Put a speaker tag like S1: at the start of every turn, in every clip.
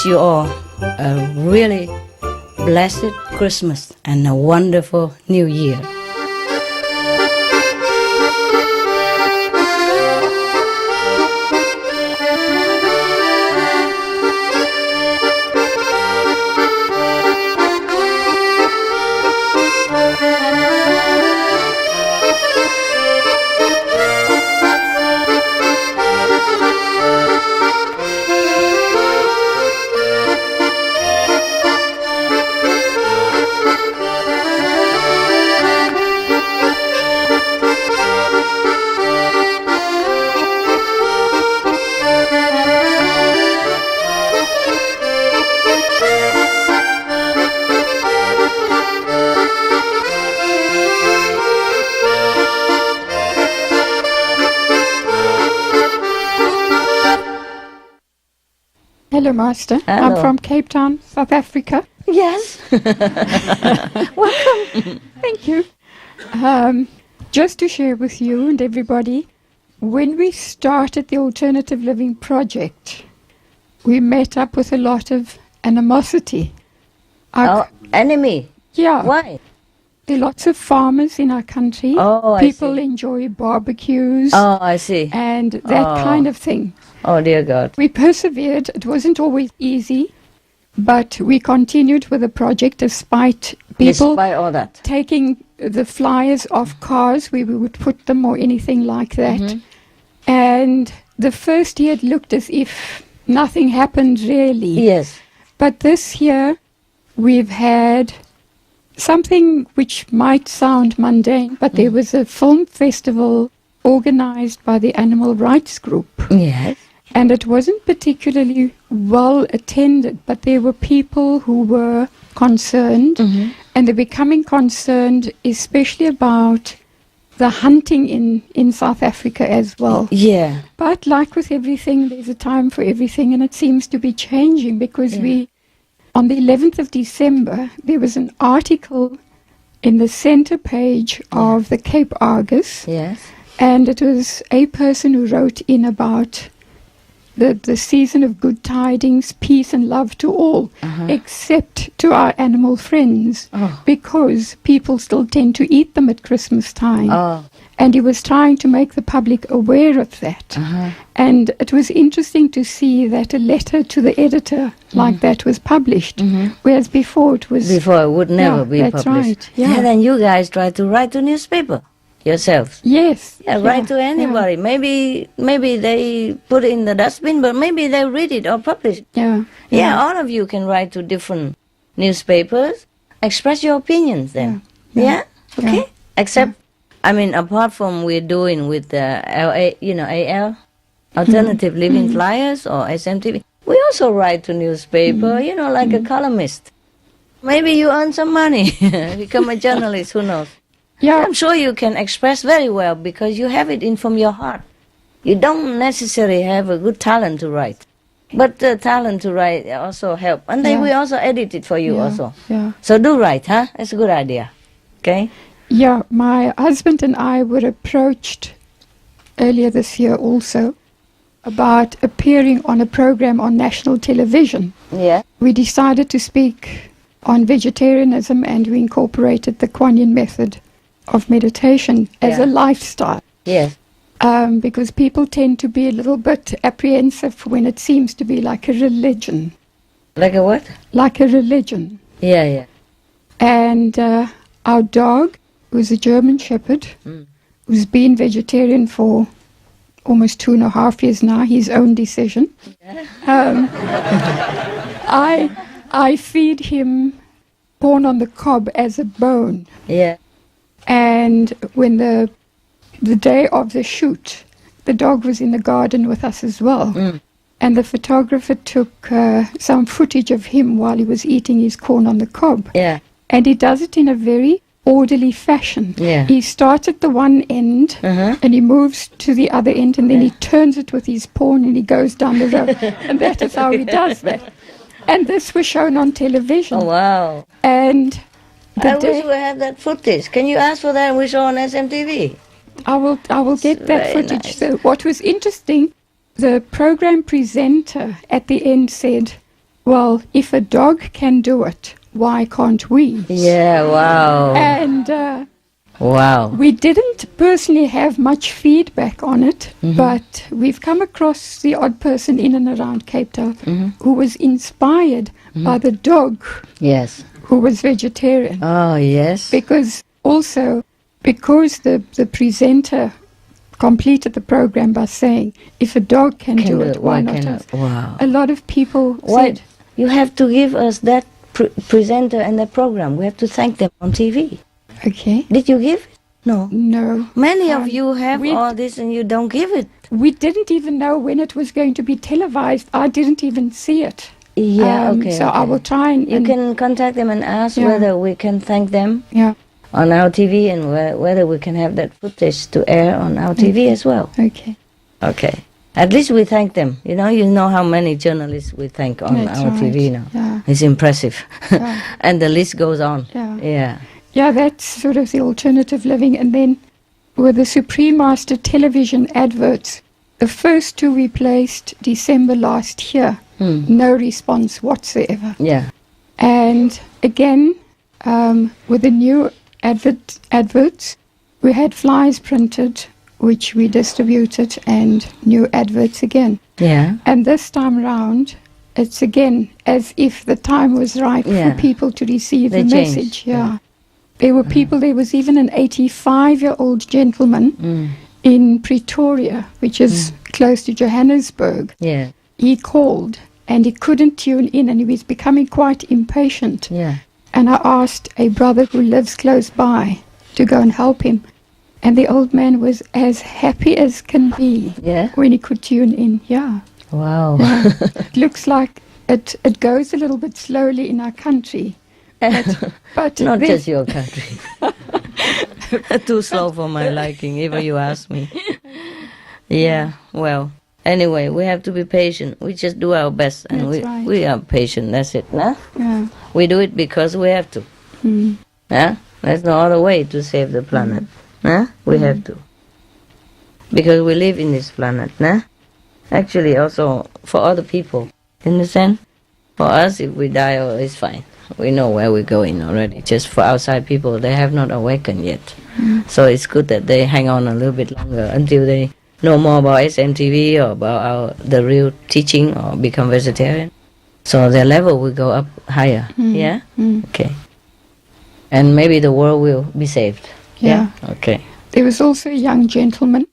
S1: wish you all a really blessed Christmas and a wonderful New Year.
S2: Hello, Master.
S1: Hello.
S2: I'm from Cape Town, South Africa.
S1: Yes.
S2: Welcome. Thank you. Just to share with you and everybody, when we started the Alternative Living Project, we met up with a lot of animosity.
S1: Enemy?
S2: Yeah.
S1: Why?
S2: There are lots of farmers in our country.
S1: Oh, I
S2: People
S1: see.
S2: enjoy barbecues
S1: Oh, I see.
S2: and that kind of thing.
S1: Oh, dear God.
S2: We persevered. It wasn't always easy, but we continued with the project despite people
S1: Despite all that.
S2: taking the flyers off cars where we would put them or anything like that.
S1: Mm-hmm.
S2: And the first year it looked as if nothing happened really.
S1: Yes.
S2: But this year we've had something which might sound mundane, but there was a film festival organized by the Animal Rights Group.
S1: Yes.
S2: And it wasn't particularly well attended, but there were people who were concerned, and they're becoming concerned especially about the hunting in South Africa as well.
S1: Yeah.
S2: But like with everything, there's a time for everything, and it seems to be changing because on the 11th of December, there was an article in the center page of the Cape Argus,
S1: Yes.
S2: and it was a person who wrote in about the season of good tidings, peace and love to all, except to our animal friends, because people still tend to eat them at Christmas time.
S1: Oh.
S2: And he was trying to make the public aware of that. And it was interesting to see that a letter to the editor like that was published, whereas before it was...
S1: Before it would never be
S2: that's
S1: published.
S2: right. Yeah.
S1: And then you guys try to write to newspaper yourselves.
S2: Yes.
S1: Yeah, write to anybody. Maybe they put it in the dustbin, but maybe they read it or publish it.
S2: Yeah.
S1: Yeah, all of you can write to different newspapers. Express your opinions then. Yeah? Okay?
S2: Yeah.
S1: Except, I mean, apart from we're doing with the LA, AL, Alternative Living Flyers or SMTV, we also write to newspaper, like a columnist. Maybe you earn some money, become a journalist, who knows?
S2: Yeah.
S1: I'm sure you can express very well because you have it in from your heart. You don't necessarily have a good talent to write, but the talent to write also help. And then we also edit it for you also.
S2: Yeah.
S1: So do write, huh? That's a good idea. Okay?
S2: Yeah, my husband and I were approached earlier this year also about appearing on a program on national television.
S1: Yeah.
S2: We decided to speak on vegetarianism, and we incorporated the Kuan Yin method of meditation as a lifestyle.
S1: Yes.
S2: Because people tend to be a little bit apprehensive when it seems to be like a religion.
S1: Like a what?
S2: Like a religion.
S1: Yeah, yeah.
S2: And our dog, who's a German Shepherd, who's been vegetarian for almost 2.5 years now, his own decision. I feed him corn on the cob as a bone.
S1: Yeah.
S2: And when the day of the shoot, the dog was in the garden with us as well. And the photographer took some footage of him while he was eating his corn on the cob.
S1: Yeah.
S2: And he does it in a very orderly fashion.
S1: Yeah.
S2: He starts at the one end and he moves to the other end, and then he turns it with his paw and he goes down the road. And that is how he does that. And this was shown on television.
S1: Oh, wow.
S2: And
S1: I wish we had that footage. Can you ask for that and we show on SMTV?
S2: I will get that
S1: very
S2: footage.
S1: nice.
S2: So what was interesting, the program presenter at the end said, well, if a dog can do it, why can't we?
S1: Yeah, wow.
S2: And
S1: Wow.
S2: we didn't personally have much feedback on it, but we've come across the odd person in and around Cape Town who was inspired by the dog
S1: Yes.
S2: who was vegetarian.
S1: Oh, yes.
S2: Because the presenter completed the program by saying, if a dog can do it, why not us?
S1: Wow.
S2: A lot of people
S1: Why?
S2: said,
S1: You have to give us that presenter and that program. We have to thank them on TV.
S2: okay,
S1: Did you give it? No.
S2: no.
S1: Many of you have
S2: we-
S1: all this and you don't give it.
S2: We didn't even know when it was going to be televised. I didn't even see it.
S1: Yeah, okay.
S2: So I will try and...
S1: You can contact them and ask
S2: Yeah.
S1: whether we can thank them
S2: Yeah,
S1: on our TV and whether we can have that footage to air on our TV as well.
S2: okay.
S1: Okay. At least we thank them. You know how many journalists we thank on
S2: That's
S1: our
S2: right.
S1: TV now.
S2: Yeah.
S1: It's impressive.
S2: Yeah.
S1: And the list goes on.
S2: Yeah.
S1: Yeah.
S2: Yeah, that's sort of the alternative living. And then with the Supreme Master television adverts, the first two we placed December last year, no response whatsoever.
S1: Yeah.
S2: And again, with the new adverts, we had flyers printed, which we distributed, and new adverts again.
S1: Yeah.
S2: And this time round, it's again as if the time was right
S1: Yeah.
S2: for people to receive
S1: They
S2: the
S1: changed,
S2: message.
S1: yeah.
S2: Yeah. There were people, there was even an 85-year-old gentleman in Pretoria, which is close to Johannesburg.
S1: Yeah.
S2: He called and he couldn't tune in and he was becoming quite impatient.
S1: Yeah.
S2: And I asked a brother who lives close by to go and help him. And the old man was as happy as can be
S1: Yeah.
S2: when he could tune in. Yeah.
S1: Wow.
S2: It looks like it goes a little bit slowly in our country. But
S1: Not
S2: there-
S1: just your country. Too slow for my liking, if you ask me. Yeah, well, anyway, we have to be patient. We just do our best, and
S2: That's right.
S1: we are patient. That's it, nah?
S2: Yeah.
S1: We do it because we have to. Yeah? There's no other way to save the planet. Nah? We have to. Because we live in this planet, nah? Actually, also for other people. Understand? For us, if we die, oh, it's fine. We know where we're going already. Just for outside people, they have not awakened yet. So it's good that they hang on a little bit longer until they know more about SMTV or about the real teaching or become vegetarian. So their level will go up higher. Yeah? Okay. And maybe the world will be saved.
S2: Yeah.
S1: Okay.
S2: There was also a young gentleman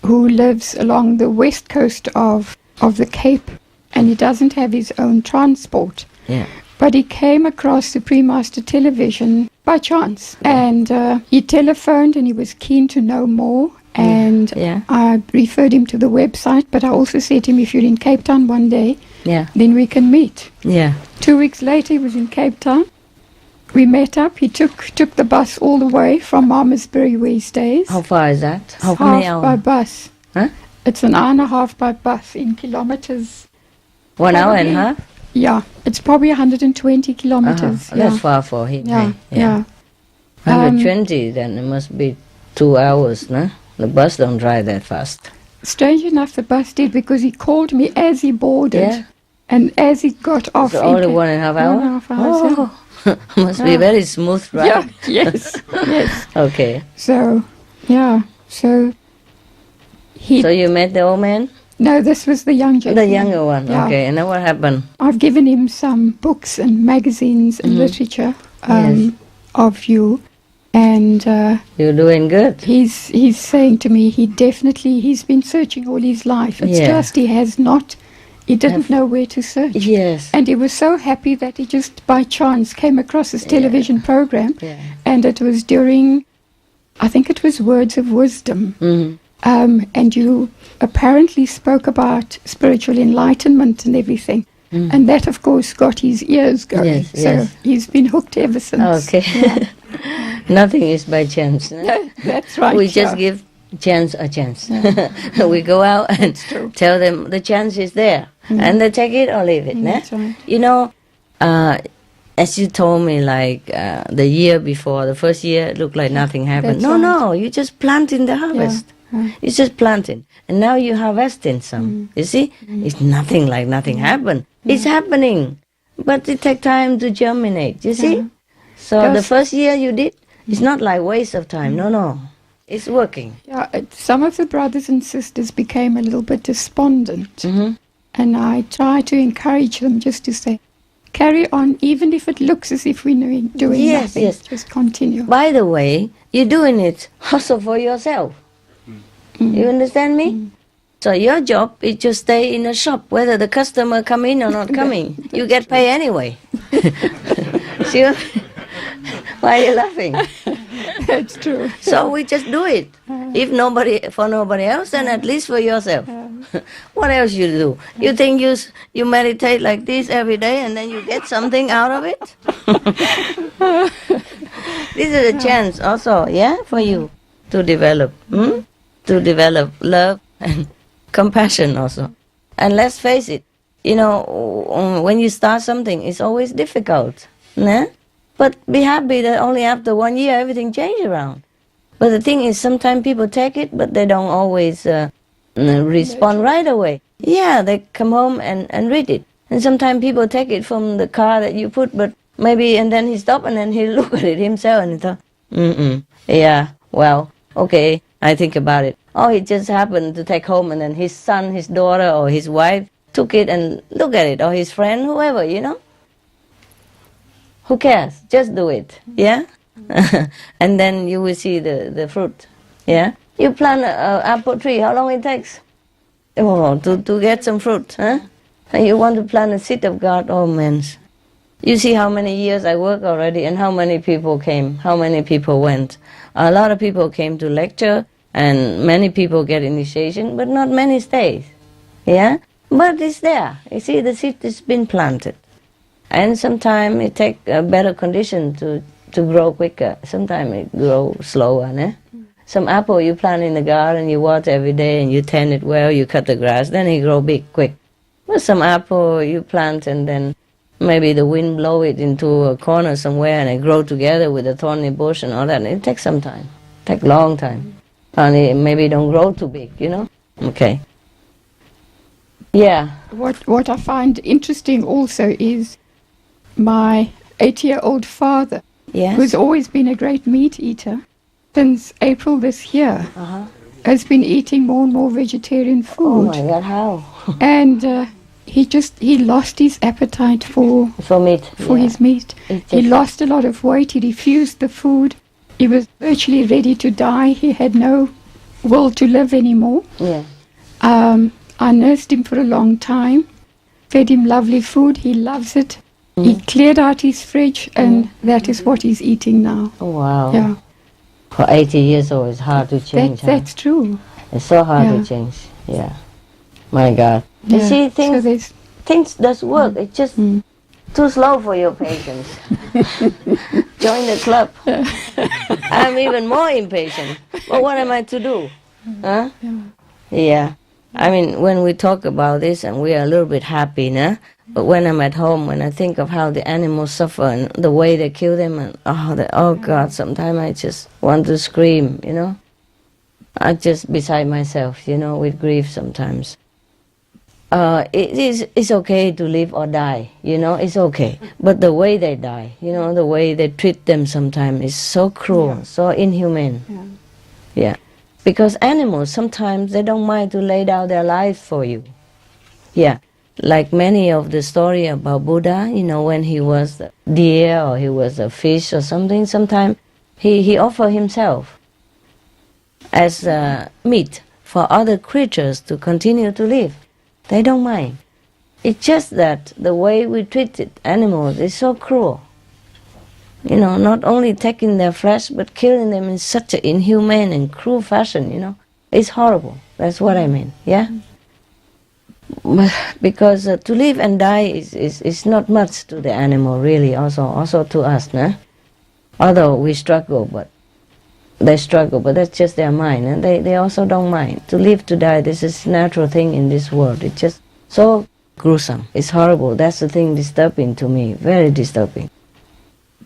S2: who lives along the west coast of the Cape, and he doesn't have his own transport.
S1: Yeah.
S2: But he came across Supreme Master Television by chance, and he telephoned and he was keen to know more. And
S1: Yeah.
S2: I referred him to the website, but I also said to him, if you're in Cape Town one day,
S1: Yeah.
S2: then we can meet.
S1: Yeah.
S2: 2 weeks later, he was in Cape Town. We met up. He took the bus all the way from Malmesbury, where he stays.
S1: How far is that? How many
S2: Half by
S1: hours?
S2: bus.
S1: Huh?
S2: It's an hour and a half by bus in kilometers.
S1: 1 hour and a
S2: Probably.
S1: half?
S2: Yeah, it's probably 120 kilometers.
S1: That's far for him.
S2: Yeah,
S1: eh?
S2: yeah.
S1: 120, then it must be 2 hours, no? The bus don't drive that fast.
S2: Strange enough, the bus did, because he called me as he boarded.
S1: Yeah.
S2: And as he got off...
S1: So only
S2: in-
S1: 1.5 hours?
S2: 1.5 hours, yeah.
S1: Oh, must be
S2: Yeah.
S1: very smooth ride.
S2: Yeah, yes, yes.
S1: Okay.
S2: So, yeah, so he...
S1: So you met the old man?
S2: No, this was the young gentleman.
S1: The younger one.
S2: Yeah.
S1: Okay, and then what happened?
S2: I've given him some books and magazines and literature
S1: Yes.
S2: of you, and
S1: You're doing good.
S2: he's saying to me he's been searching all his life. It's
S1: Yeah.
S2: just he didn't know where to search.
S1: Yes.
S2: And he was so happy that he just by chance came across this television program,
S1: Yeah.
S2: and it was during, I think it was Words of Wisdom. And you apparently spoke about spiritual enlightenment and everything. And that, of course, got his ears going.
S1: Yes,
S2: so
S1: yes.
S2: he's been hooked ever since.
S1: Okay. Nothing is by chance. No?
S2: No, that's right.
S1: We just
S2: yeah.
S1: give chance a chance. We go out and
S2: true.
S1: tell them the chance is there. And they take it or leave it. nah?
S2: That's right.
S1: You know, as you told me, like the year before, the first year, it looked like nothing happened.
S2: That's
S1: No,
S2: right.
S1: no, you just planting the harvest. You just planting. And now you're harvesting some. You see? It's nothing like nothing happened. It's happening, but it takes time to germinate, you see? So the first year you did, it's not like waste of time. No. It's working.
S2: Yeah, some of the brothers and sisters became a little bit despondent. And I try to encourage them just to say, carry on, even if it looks as if we're doing nothing. Yes. Just continue.
S1: By the way, you're doing it also for yourself. You understand me? So your job is to stay in a shop, whether the customer come in or not coming. You get paid anyway. See? Why are you laughing?
S2: That's true.
S1: So we just do it. If for nobody else, then at least for yourself. What else you do? You think you meditate like this every day and then you get something out of it? This is a chance also, for you to develop. To develop love and compassion also. And let's face it, when you start something, it's always difficult. Nah? But be happy that only after 1 year everything changes around. But the thing is, sometimes people take it, but they don't always respond right away. Yeah, they come home and read it. And sometimes people take it from the car that you put, but maybe, and then he stop and then he look at it himself and he thought, yeah, well, okay, I think about it. Oh, it just happened to take home, and then his son, his daughter, or his wife took it and look at it, or his friend, whoever, Who cares? Just do it, yeah? And then you will see the fruit, yeah? You plant an apple tree, how long it takes? To get some fruit, huh? And you want to plant a seed of God, oh man. You see how many years I work already and how many people came, how many people went. A lot of people came to lecture and many people get initiation, but not many stays, yeah? But it's there. You see, the seed has been planted. And sometimes it takes a better condition to grow quicker. Sometimes it grows slower. Ne? Some apple you plant in the garden, you water every day and you tend it well, you cut the grass, then it grows big quick. But some apple you plant and then maybe the wind blow it into a corner somewhere and it grow together with a thorny bush and all that. It takes some time. It takes a long time. And it maybe don't grow too big, Okay. Yeah.
S2: What I find interesting also is my 8-year-old father, who's always been a great meat eater, since April this year, has been eating more and more vegetarian food.
S1: Oh my God, how?
S2: And he lost his appetite for
S1: meat.
S2: For his meat. He lost a lot of weight. He refused the food. He was virtually ready to die. He had no will to live anymore.
S1: Yeah.
S2: I nursed him for a long time, fed him lovely food. He loves it. He cleared out his fridge, and that is what he's eating now.
S1: Oh, wow.
S2: Yeah.
S1: For 80 years old, it's hard to change.
S2: That's true.
S1: It's so hard to change. Yeah. My God. You see, things does work. It's just too slow for your patience. Join the club. I'm even more impatient. But what am I to do? Huh? Yeah. I mean, when we talk about this and we are a little bit happy, nah? But when I'm at home, when I think of how the animals suffer and the way they kill them, and oh God, sometimes I just want to scream, I just beside myself, with grief sometimes. It's okay to live or die, it's okay. But the way they die, the way they treat them sometimes is so cruel, so inhumane. Yeah. Because animals, sometimes they don't mind to lay down their life for you. Yeah. Like many of the story about Buddha, when he was a deer or he was a fish or something, sometimes he offered himself as meat for other creatures to continue to live. They don't mind. It's just that the way we treat animals is so cruel. Not only taking their flesh, but killing them in such an inhumane and cruel fashion, It's horrible. That's what I mean, yeah? Because to live and die is not much to the animal, really, also to us, nah? Although we struggle, but that's just their mind, and they also don't mind. To live, to die, this is a natural thing in this world. It's just so gruesome. It's horrible. That's the thing disturbing to me, very disturbing.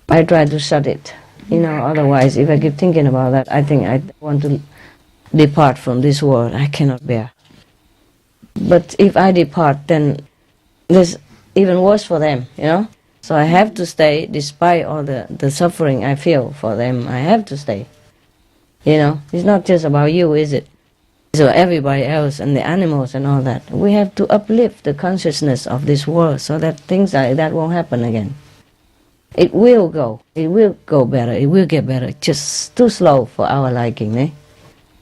S1: I try to shut it, otherwise if I keep thinking about that, I think I want to depart from this world. I cannot bear. But if I depart, then there's even worse for them, you know. So I have to stay despite all the suffering I feel for them. I have to stay. You know, it's not just about you, is it? So everybody else and the animals and all that. We have to uplift the consciousness of this world so that things like that won't happen again. It will go better, it will get better. Just too slow for our liking, eh?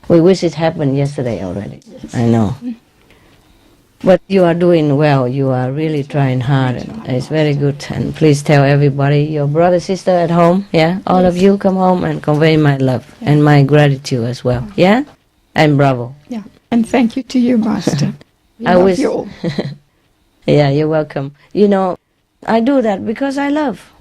S1: We wish it happened yesterday already. I know. But you are doing well, you are really trying hard, and it's very good. And please tell everybody, your brother, sister at home, yeah? All of you come home and convey my love and my gratitude as well, yeah? And bravo.
S2: Yeah, and thank you to you, Master. We
S1: I
S2: love
S1: wish.
S2: you all.
S1: Yeah, you're welcome. You know, I do that because I love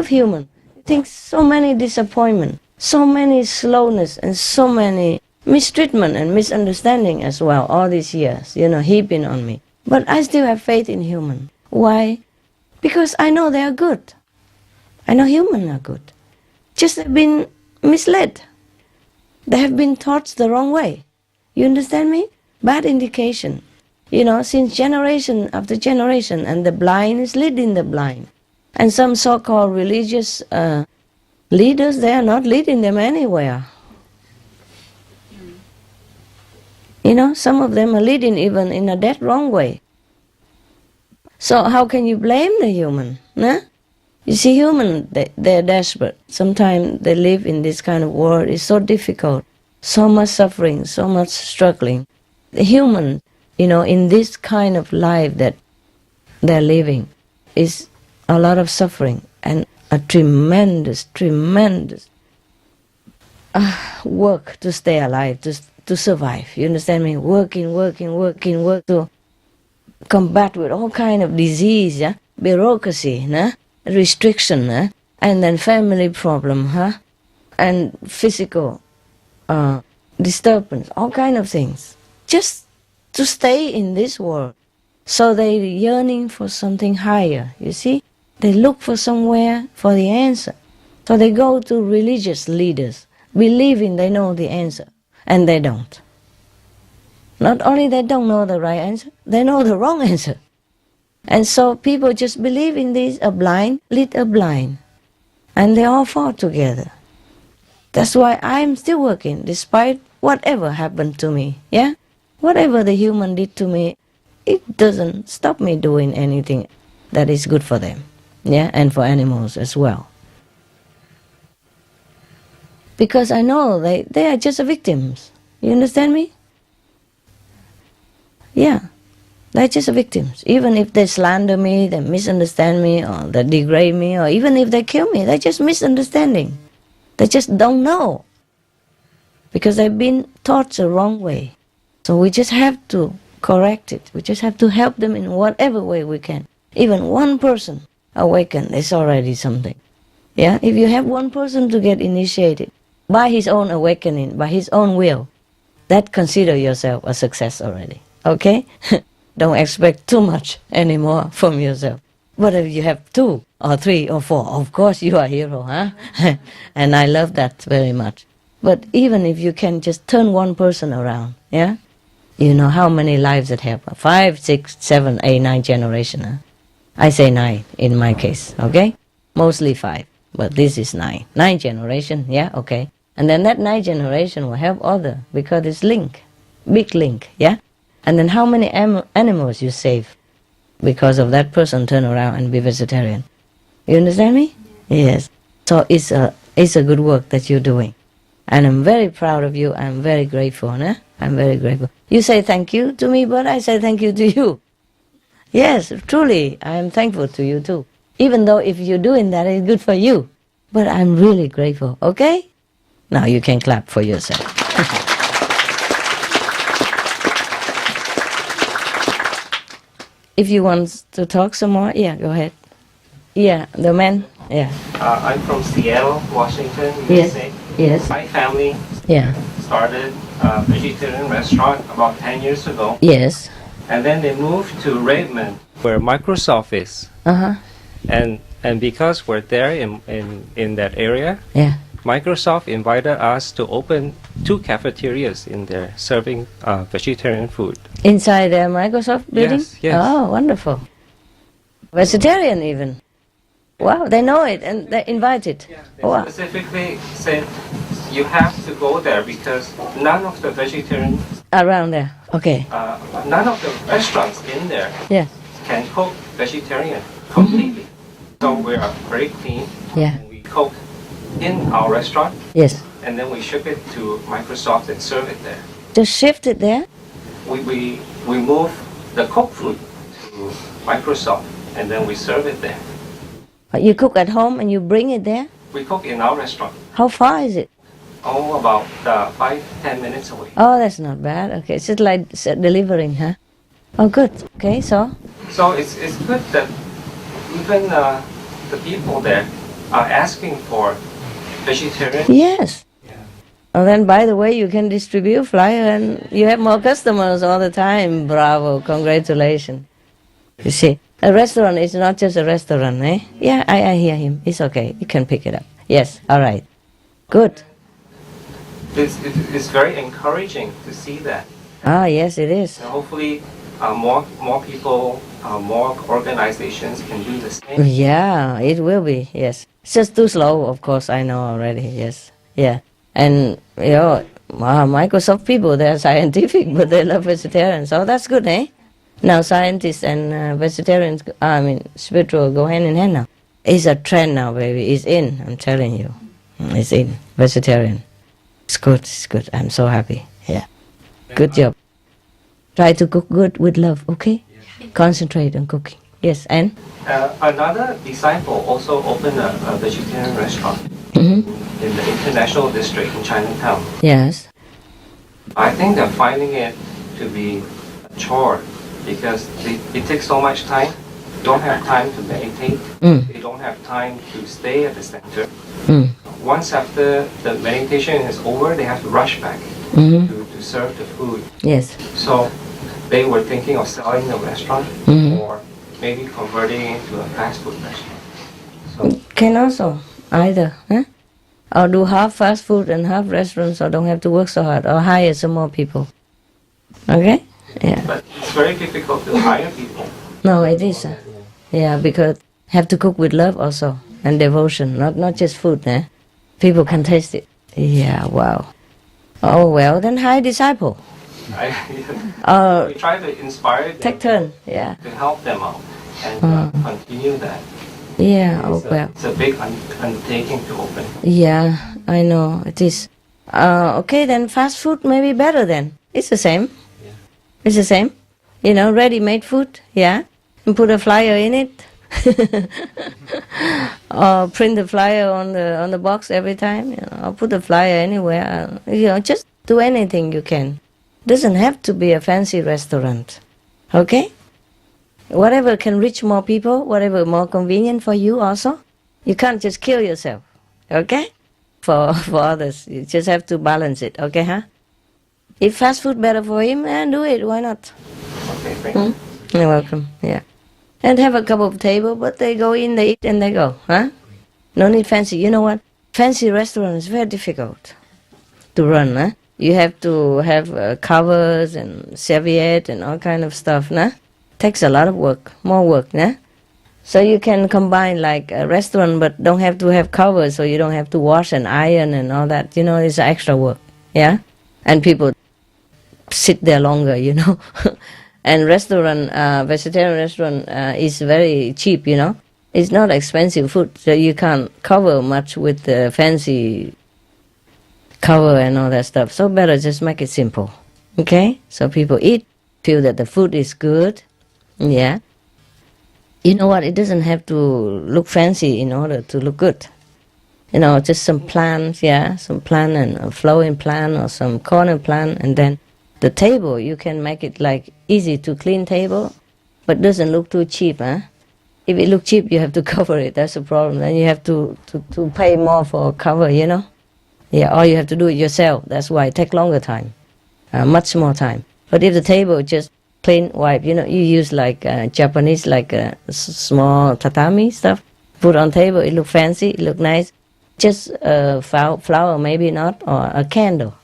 S1: human. I think so many disappointment, so many slowness, and so many mistreatment and misunderstanding as well, all these years, you know, heaping on me. But I still have faith in human. Why? Because I know they are good. I know humans are good. Just have been misled. They have been taught the wrong way. You understand me? Bad indication. You know, since generation after generation, and the blind is leading the blind. And some so-called religious leaders, they are not leading them anywhere. You know, some of them are leading even in a dead wrong way. So how can you blame the human? Nah? You see, human, they're desperate. Sometimes they live in this kind of world. It's so difficult, so much suffering, so much struggling. The human, you know, in this kind of life that they're living is a lot of suffering and a tremendous work to stay alive, to survive. You understand me? Working to combat with all kind of disease, yeah? Bureaucracy, nah? Restriction, and then family problem, and physical disturbance, all kind of things, just to stay in this world. So they're yearning for something higher, you see? They look for somewhere for the answer. So they go to religious leaders, believing they know the answer, and they don't. Not only they don't know the right answer, they know the wrong answer. And so people just believe in this, a blind lead a blind. And they all fall together. That's why I'm still working, despite whatever happened to me, yeah? Whatever the human did to me, it doesn't stop me doing anything that is good for them, yeah? And for animals as well. Because I know they are just victims. You understand me? Yeah. They're just victims. Even if they slander me, they misunderstand me, or they degrade me, or even if they kill me, they're just misunderstanding. They just don't know. Because they've been taught the wrong way. So we just have to correct it. We just have to help them in whatever way we can. Even one person awakened is already something. Yeah? If you have one person to get initiated by his own awakening, by his own will, that consider yourself a success already. Okay? Don't expect too much anymore from yourself. But if you have 2 or 3 or 4, of course you are a hero, huh? And I love that very much. But even if you can just turn one person around, yeah? You know how many lives it helps? 5, 6, 7, 8, 9 generations. Huh? I say 9 in my case, okay? Mostly 5, but this is 9. 9 generation, yeah, okay. And then that 9 generation will help other because it's link, big link, yeah? And then how many animals you save because of that person turn around and be vegetarian. You understand me? Yes. So it's a good work that you're doing. And I'm very proud of you. I'm very grateful. I'm very grateful. You say thank you to me, but I say thank you to you. Yes, truly, I am thankful to you too. Even though if you're doing that, it's good for you. But I'm really grateful, okay? Now you can clap for yourself. If you want to talk some more, yeah, go ahead. Yeah, the man, yeah.
S3: I'm from Seattle, Washington,
S1: Yes.
S3: USA.
S1: Yes.
S3: My family
S1: Yeah.
S3: started a vegetarian restaurant about 10 years ago.
S1: Yes.
S3: And then they moved to Redmond, where Microsoft is.
S1: Uh-huh.
S3: And because we're there in that area,
S1: Yeah.
S3: Microsoft invited us to open 2 cafeterias in there serving vegetarian food.
S1: Inside the Microsoft building?
S3: Yes, yes.
S1: Oh, wonderful. Vegetarian even. Wow, they know it and they invite it.
S3: They
S1: Wow.
S3: specifically said you have to go there because none of the vegetarian,
S1: Around there. Okay.
S3: none of the restaurants in there
S1: Yeah.
S3: can cook vegetarian completely. So we are very clean.
S1: Yeah.
S3: We cook in our restaurant
S1: Yes.
S3: and then we ship it to Microsoft and serve it there.
S1: Just shift it there.
S3: We move the cooked food to Microsoft and then we serve it there.
S1: You cook at home and you bring it there.
S3: We cook in our restaurant.
S1: How far is it?
S3: Oh, about 5-10 minutes away.
S1: Oh, that's not bad. Okay, it's just like delivering, huh? Oh, good. Okay, so
S3: So it's good that even the people there are asking for vegetarian.
S1: yes. Oh, then by the way, you can distribute flyer and you have more customers all the time. Bravo, congratulations. You see, a restaurant is not just a restaurant, eh? Yeah, I hear him. It's okay. You can pick it up. Yes, all right. Good.
S3: It's very encouraging to see that.
S1: Ah, yes, it is.
S3: And hopefully, more people, more organizations can do the same.
S1: Yeah, it will be, yes. It's just too slow, of course, I know already, yes. Yeah. And, Microsoft people, they're scientific, but they love vegetarians. So that's good, eh? Now scientists and vegetarians, spiritual go hand in hand now. It's a trend now, baby. It's in, I'm telling you. It's in, vegetarian. It's good. I'm so happy. Yeah. Good job. Try to cook good with love, okay? Concentrate on cooking. Yes, and?
S3: Another disciple also opened a vegetarian restaurant in the International District in Chinatown.
S1: Yes.
S3: I think they're finding it to be a chore because it takes so much time. They don't have time to meditate. They don't have time to stay at the center. Once after the meditation is over, they have to rush back to serve the food.
S1: Yes.
S3: So they were thinking of selling the restaurant or maybe converting it into a fast food restaurant. So
S1: Can also, either, huh? Or do half fast food and half restaurants, or don't have to work so hard, or hire some more people. Okay? Yeah.
S3: but it's very difficult to hire people.
S1: No, it is. Yeah, because have to cook with love also, and devotion, not just food, eh? People can taste it. Yeah, wow. Oh, well, then hire disciple.
S3: We try to inspire them
S1: Take turn, yeah.
S3: to help them out and continue that.
S1: Yeah, oh, well.
S3: It's a big undertaking to open.
S1: Yeah, I know, it is. Okay, then fast food may be better then. It's the same.
S3: Yeah.
S1: It's the same. Ready-made food, yeah. And put a flyer in it. Or print the flyer on the box every time, or put the flyer anywhere. Just do anything you can. Doesn't have to be a fancy restaurant. Okay? Whatever can reach more people, whatever more convenient for you also. You can't just kill yourself. Okay? For others. You just have to balance it. Okay, huh? If fast food better for him, do it. Why not?
S3: Okay, thank you.
S1: You're welcome. Yeah. And have a couple of table, but they go in, they eat, and they go. Huh? No need fancy. You know what? Fancy restaurant is very difficult to run. Huh? You have to have covers and serviette and all kind of stuff. Nah? Takes a lot of work, more work. Nah? So you can combine like a restaurant, but don't have to have covers, so you don't have to wash and iron and all that. It's extra work. Yeah? And people sit there longer, And restaurant, vegetarian restaurant is very cheap, It's not expensive food, so you can't cover much with the fancy cover and all that stuff. So better just make it simple, okay? So people eat, feel that the food is good, yeah. You know what? It doesn't have to look fancy in order to look good. Just some plants, yeah, some plant and a flowering plant or some corner plant, and then the table, you can make it like easy to clean table, but doesn't look too cheap, huh? If it look cheap, you have to cover it. That's the problem. Then you have to pay more for cover, Yeah, or you have to do it yourself. That's why it takes longer time, much more time. But if the table just plain white, you use like Japanese, like small tatami stuff, put on table, it look fancy, it look nice. Just a flower, maybe not, or a candle,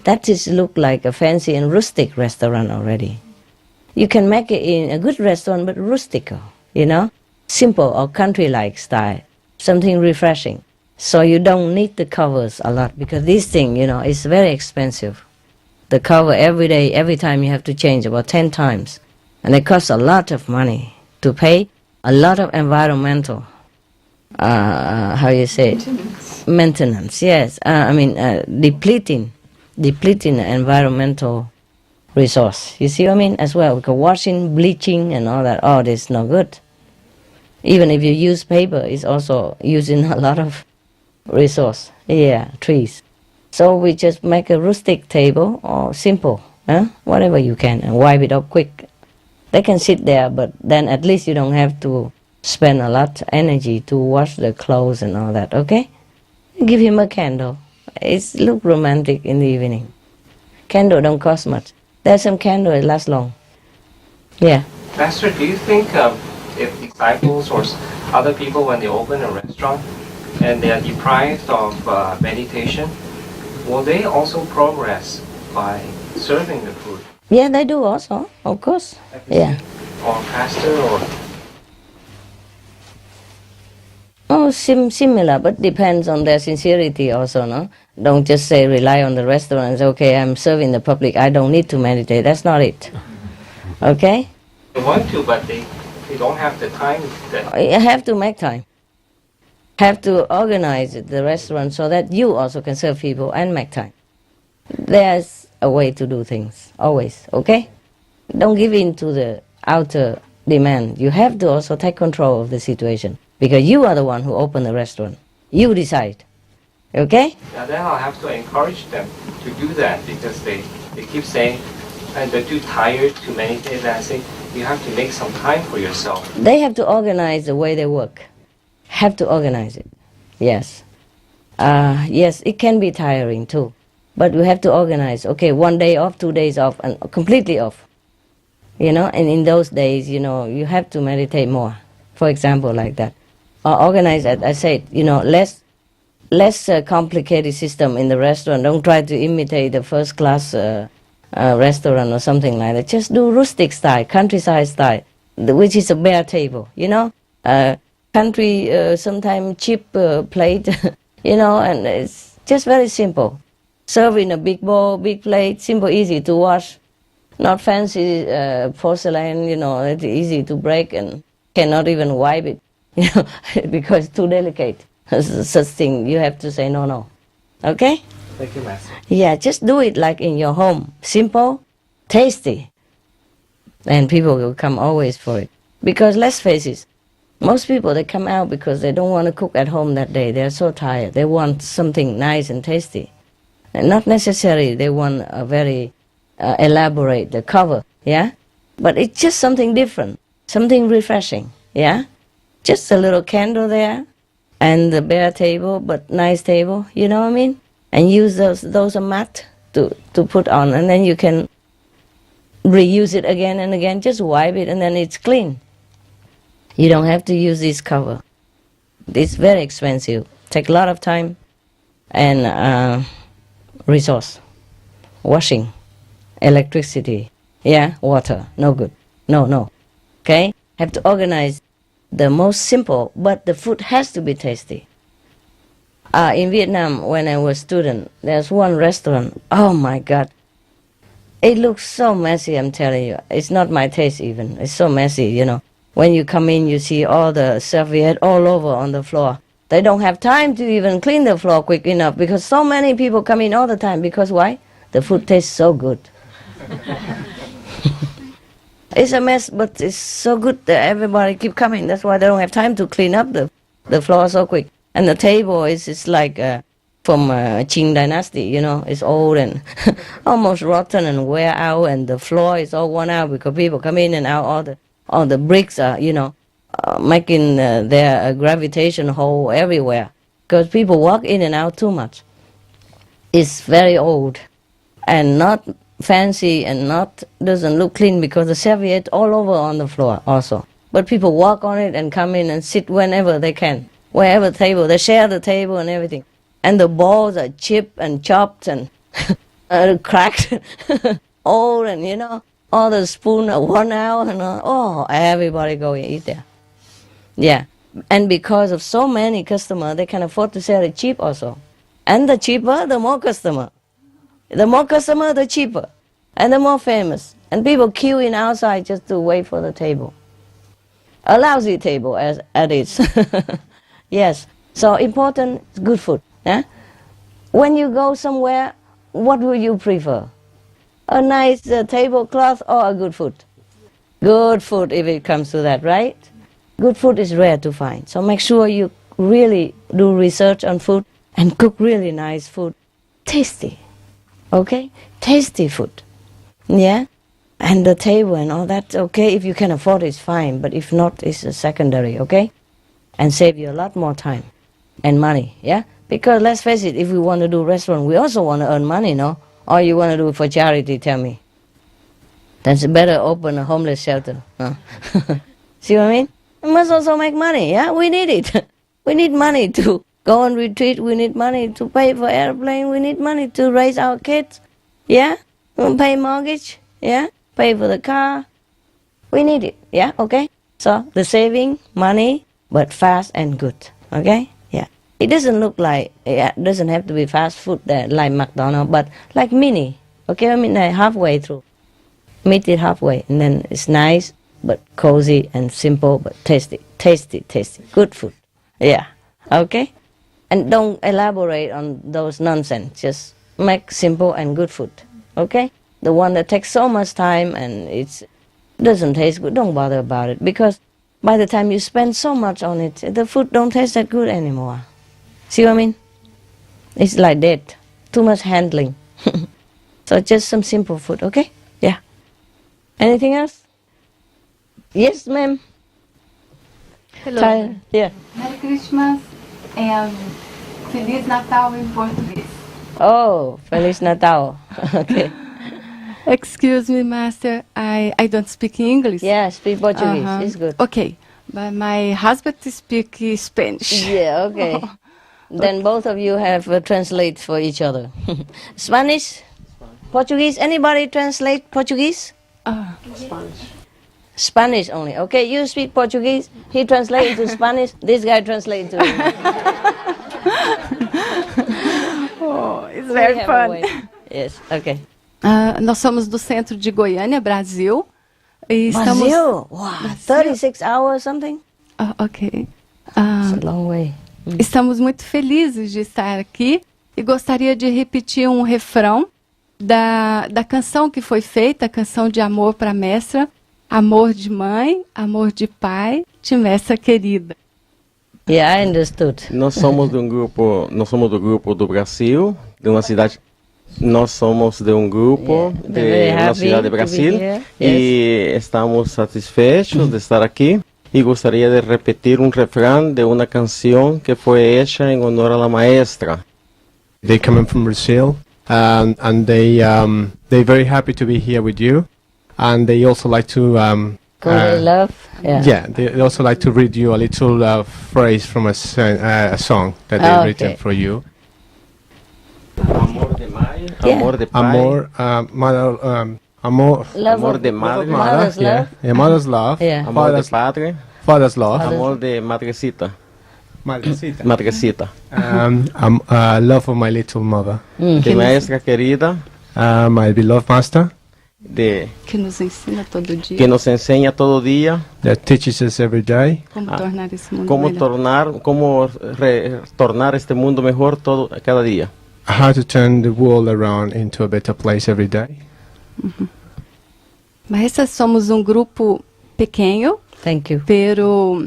S1: That just look like a fancy and rustic restaurant already. You can make it in a good restaurant, but rustical, simple or country-like style, something refreshing. So you don't need the covers a lot because this thing, is very expensive. The cover every day, every time you have to change about 10 times. And it costs a lot of money to pay, a lot of environmental, how you say it? Maintenance, yes. Depleting environmental resource. You see what I mean? As well, because washing, bleaching, and all that, this is no good. Even if you use paper, it's also using a lot of resource. Yeah, trees. So we just make a rustic table or simple, whatever you can, and wipe it up quick. They can sit there, but then at least you don't have to spend a lot of energy to wash the clothes and all that, okay? Give him a candle. It look romantic in the evening. Candle don't cost much. There's some candle, it lasts long. Yeah.
S3: Pastor, do you think if disciples or other people, when they open a restaurant and they are deprived of meditation, will they also progress by serving the food?
S1: Yeah, they do also, of course. Yeah.
S3: Or pastor or...
S1: Similar, but depends on their sincerity also, no? Don't just say rely on the restaurant and say, okay, I'm serving the public, I don't need to meditate. That's not it. Okay?
S3: They want to, but they don't have the time.
S1: You have to make time. Have to organize the restaurant so that you also can serve people and make time. There's a way to do things, always, okay? Don't give in to the outer demand. You have to also take control of the situation because you are the one who opened the restaurant. You decide, okay?
S3: Yeah, then I'll have to encourage them to do that because they keep saying, and they're too tired to meditate, and I say, you have to make some time for yourself.
S1: They have to organize the way they work. Have to organize it, yes. Yes, it can be tiring too, but we have to organize. Okay, 1 day off, 2 days off, and completely off. And in those days, you have to meditate more, for example, like that. Or organize, as I said, less complicated system in the restaurant. Don't try to imitate the first class restaurant or something like that. Just do rustic style, countryside style, which is a bare table, country, sometimes cheap plate, and it's just very simple. Serve in a big bowl, big plate, simple, easy to wash, not fancy porcelain, it's easy to break and cannot even wipe it, because it's too delicate. Such thing, you have to say no. Okay?
S3: Thank you, Master.
S1: Yeah, just do it like in your home. Simple, tasty. And people will come always for it. Because let's face it, most people, they come out because they don't want to cook at home that day. They're so tired. They want something nice and tasty. And not necessarily they want a very elaborate the cover, yeah? But it's just something different, something refreshing, yeah? Just a little candle there and the bare table, but nice table, you know what I mean? And use those a mat to put on, and then you can reuse it again and again. Just wipe it and then it's clean. You don't have to use this cover. It's very expensive. Take a lot of time and resource. Washing, electricity, water, no good. No. Okay? Have to organize the most simple, but the food has to be tasty. In Vietnam, when I was a student, there's one restaurant. Oh my God. It looks so messy, I'm telling you. It's not my taste even. It's so messy, When you come in, you see all the serviette all over on the floor. They don't have time to even clean the floor quick enough because so many people come in all the time. Because why? The food tastes so good. It's a mess, but it's so good that everybody keep coming. That's why they don't have time to clean up the floor so quick. And the table is like from Qing dynasty, it's old and almost rotten and wear out, and the floor is all worn out because people come in and out. All the bricks are, making their gravitation hole everywhere because people walk in and out too much. It's very old and not fancy and doesn't look clean because the serviette all over on the floor also. But people walk on it and come in and sit whenever they can. Wherever table, they share the table and everything. And the balls are chipped and chopped and cracked, old, and all the spoons are worn out, and everybody go and eat there. Yeah. And because of so many customers, they can afford to sell it cheap also. And the cheaper, the more customer. The more customer, the cheaper. And the more famous. And people queuing outside just to wait for the table. A lousy table as it is. Yes. So important, good food. Yeah? When you go somewhere, what would you prefer? A nice tablecloth or a good food? Good food if it comes to that, right? Good food is rare to find. So make sure you really do research on food and cook really nice food. Tasty. Okay? Tasty food. Yeah? And the table and all that, okay, if you can afford it, it's fine. But if not, it's a secondary, okay? And save you a lot more time and money, yeah? Because let's face it, if we want to do restaurant, we also want to earn money, no? Or you want to do it for charity, tell me. Then it's better open a homeless shelter. Huh? See what I mean? We must also make money, yeah? We need it. We need money to go on retreat. We need money to pay for airplane. We need money to raise our kids, yeah? Pay mortgage, yeah? Pay for the car. We need it, yeah? Okay? So the saving, money, but fast and good, okay? Yeah. It doesn't look like, it doesn't have to be fast food like McDonald's, but like mini, okay? I mean, like halfway through. Meet it halfway, and then it's nice, but cozy and simple, but tasty. Tasty, tasty. Good food. Yeah. Okay? And don't elaborate on those nonsense. Just make simple and good food. Okay? The one that takes so much time and it doesn't taste good, don't bother about it. Because by the time you spend so much on it, the food don't taste that good anymore. See what I mean? It's like that. Too much handling. So just some simple food, okay? Yeah. Anything else? Yes, ma'am.
S4: Hello.
S1: Yeah.
S4: Merry Christmas and Feliz Natal in Portuguese.
S1: Oh, Feliz Natal. Okay.
S4: Excuse me, Master. I don't speak English.
S1: Yeah, speak Portuguese. It's good.
S4: Okay. But my husband speaks Spanish.
S1: Yeah, okay. Then both of you have translate for each other. Spanish? Portuguese? Anybody translate Portuguese? Spanish only. Okay, you speak Portuguese. He translates into Spanish. This guy translates into
S4: Oh, it's very fun.
S1: Yes, okay.
S4: Nós somos do centro de Goiânia, Brasil. E estamos...
S1: Brazil? Wow, 36 hours something?
S4: Ok.
S1: It's a long way.
S4: Estamos muito felizes de estar aqui e gostaria de repetir um refrão da canção que foi feita, a canção de amor para a mestra. Amor de mãe, amor de pai, de mestra querida.
S1: Yeah, I understood.
S5: Nós somos do grupo do Brasil, de uma cidade. Nós somos de um grupo de uma cidade de Brasil e estamos satisfeitos de estar aqui e gostaria de repetir um refrão de uma canção que foi hecha em honor à maestra.
S6: They come in from Brazil and they're very happy to be here with you. And they also like to
S1: love. Yeah.
S6: They also like to read you a little phrase from a song that they've written for you.
S5: Amor de mãe, amor de pai.
S6: Amor
S5: de madre.
S1: Mother's love.
S6: Yeah, mother's love.
S1: Yeah.
S5: Amor de padre.
S6: Father's love.
S5: Amor de madrecita.
S6: Madrecita.
S5: Madrecita.
S6: Love of my little mother.
S5: De maestra querida.
S6: My beloved master.
S4: Que nos ensina todo dia.
S5: Que nos enseña todo día.
S6: That teaches us every day.
S4: Como tornar esse mundo
S5: cómo tornar este mundo mejor cada día.
S6: How to turn the world around into a better place every day.
S4: Mas somos um grupo pequeno.
S1: Thank you.
S4: Pero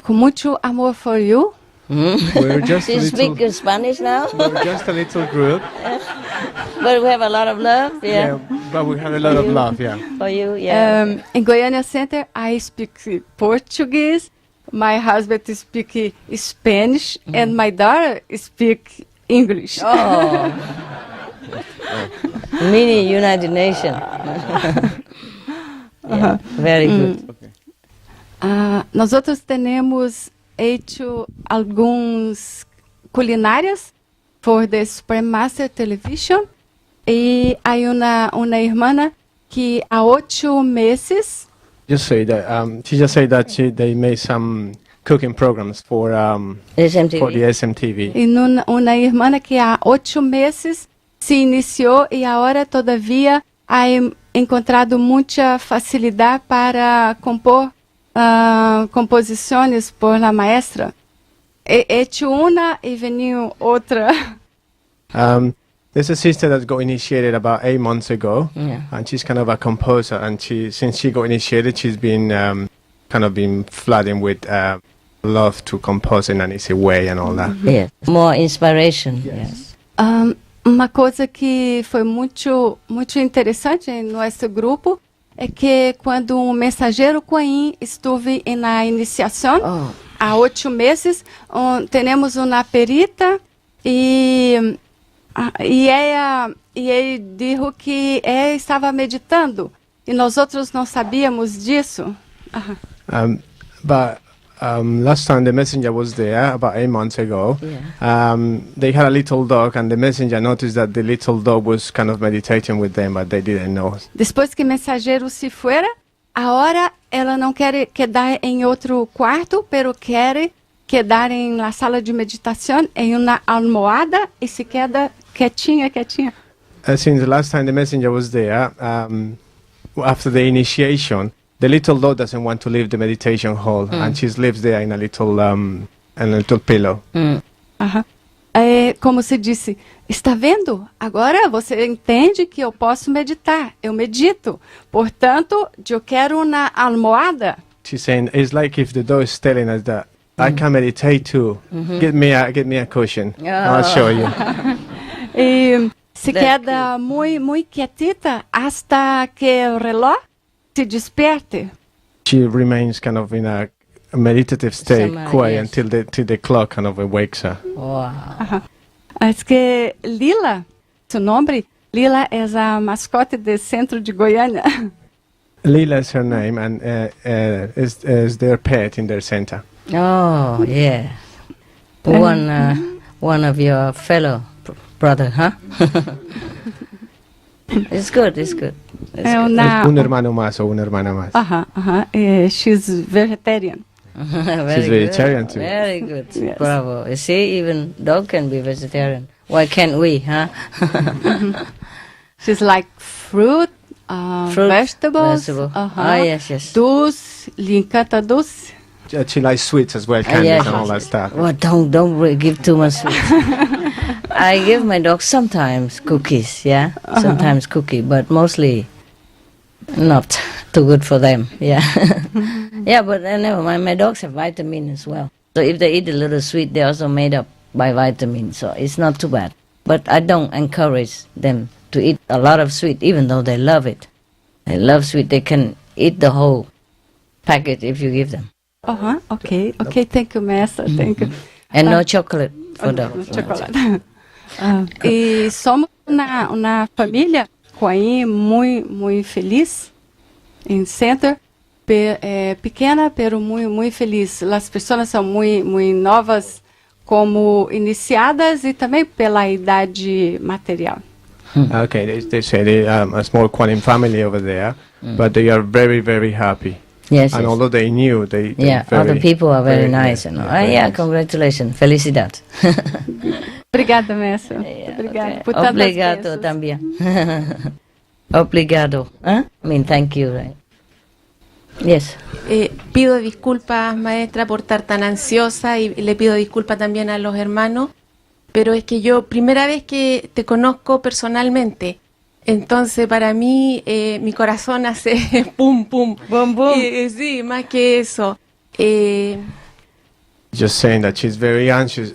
S4: com muito amor for you.
S6: We're just
S1: You speak Spanish now?
S6: we're just a little group.
S1: But we have a lot of love, yeah.
S6: But we have a lot of love, yeah.
S1: For you, yeah.
S4: In Goiânia Center, I speak Portuguese. My husband speak Spanish, and my daughter speak English.
S1: Oh. Mini United Nations. Yeah, very good.
S4: Nós outros temos hecho alguns culinárias for the Supreme Master Television. E há uma irmã que há 8 meses
S6: Just say that she just said that they made some cooking programs for
S1: SMTV.
S6: for the SMTV.
S4: E uma irmã que há 8 meses se iniciou e agora todavia ha encontrado muita facilidade para compor composições por la maestra. Hecho una y venido outra.
S6: There's a sister that got initiated about 8 months ago,
S1: Yeah.
S6: and she's kind of a composer. And since she got initiated, she's been kind of been flooding with love to compose in an easy way and all that.
S1: Yes. More inspiration. Yes.
S4: Uma coisa que foi muito interessante em nosso grupo é que quando um mensageiro Coin esteve na iniciação há 8 meses, temos uma perita e ele disse que estava meditando e nós outros não sabíamos disso.
S6: But last time the messenger was there, about 8 months ago,
S1: Yeah.
S6: they had a little dog, and the messenger noticed that the little dog was kind of meditating with them, but they didn't know.
S4: Depois que o mensageiro se fuera, agora ela não quer quedar em outro quarto, pero quer quedar em la sala de meditação, em uma almohada e se queda quietinha.
S6: Since the last time the messenger was there, after the initiation, the little dog doesn't want to leave the meditation hall, and she lives there in a little pillow.
S4: É, como se disse, está vendo? Agora você entende que eu posso meditar. Eu medito. Portanto, eu quero uma almohada.
S6: She's saying it's like if the dog is telling us that I can meditate too. Get me a cushion. I'll show you.
S4: E se queda muito quietita hasta que o reloj se desperte.
S6: She remains kind of in a meditative state,
S1: Sama,
S6: quiet
S1: yes.
S6: till the clock kind of wakes her.
S1: Wow.
S4: Es que Lila, su nombre, Lila es a mascote del centro de Goiânia.
S6: Lila is her name, and is their pet in their center.
S1: Oh, yeah. One of your fellow brother, huh? It's good. It's good.
S4: É uma...
S6: Un hermano más o una hermana más.
S4: She's vegetarian.
S1: Very
S6: She's vegetarian
S1: good.
S6: too.
S1: Very good.
S4: Yes.
S1: Bravo. You see, even dog can be vegetarian. Why can't we, huh?
S4: She's like fruit, vegetables.
S1: Vegetable. Yes.
S4: Doce, lhe encanta doce.
S6: She likes sweets as well, candies
S1: yes.
S6: and all that stuff.
S1: Well, don't give too much sweet. I give my dog sometimes cookies, yeah? Sometimes cookie, but mostly not too good for them, yeah. Yeah, but never mind. My dogs have vitamin as well. So if they eat a little sweet, they're also made up by vitamins, so it's not too bad. But I don't encourage them to eat a lot of sweet, even though they love it. They love sweet. They can eat the whole packet if you give them.
S4: Okay, thank you, Master, thank you.
S1: And no chocolate for dogs.
S4: Chocolate. E somos uma família Coin muito feliz em Center, pequena, pero muito feliz. As pessoas são muito novas como iniciadas e também pela idade material.
S6: Okay, they say they a small Quanim family over there, but they are very, very happy.
S1: Yes,
S6: And
S1: yes.
S6: although they knew, they
S1: Yeah,
S6: very,
S1: other people are very nice.
S6: yeah,
S1: You know.
S6: very
S1: Yeah,
S6: nice.
S1: congratulations. Felicidade.
S4: Obrigada, Mestre. Obrigada por tantas
S1: Obrigado
S4: bênçãos.
S1: también. Obrigado. Huh? I mean, thank you, right? Yes.
S7: Pido disculpas, maestra, por estar tan ansiosa y le pido disculpas también a los hermanos, pero es que yo, primera vez que te conozco personalmente, entonces para mí mi corazón hace pum, pum.
S1: Boom, boom.
S7: Sí, más que eso.
S6: Just saying that she's very anxious.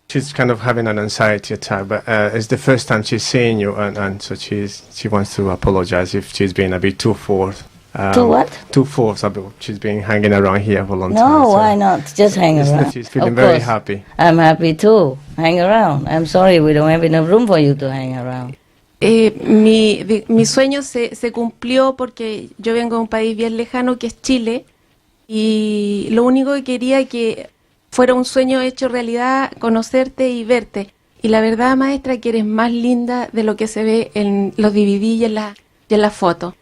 S6: She's kind of having an anxiety attack, but it's the first time she's seeing you, and so she wants to apologize if she's been a bit too forth.
S1: To what?
S6: Too forth. She's been hanging around here for a long time.
S1: No,
S6: so
S1: why not? Just hang around.
S6: She's feeling
S1: Of
S6: very
S1: course.
S6: happy.
S1: I'm happy too. Hang around. I'm sorry we don't have enough room for you to hang around.
S7: Mi sueño se cumplió porque yo vengo de un país bien lejano que es Chile y lo único que quería que fuera un sueño hecho realidad, conocerte y verte. Y la verdad, maestra, que eres más linda de lo que se ve en los DVD y en la foto.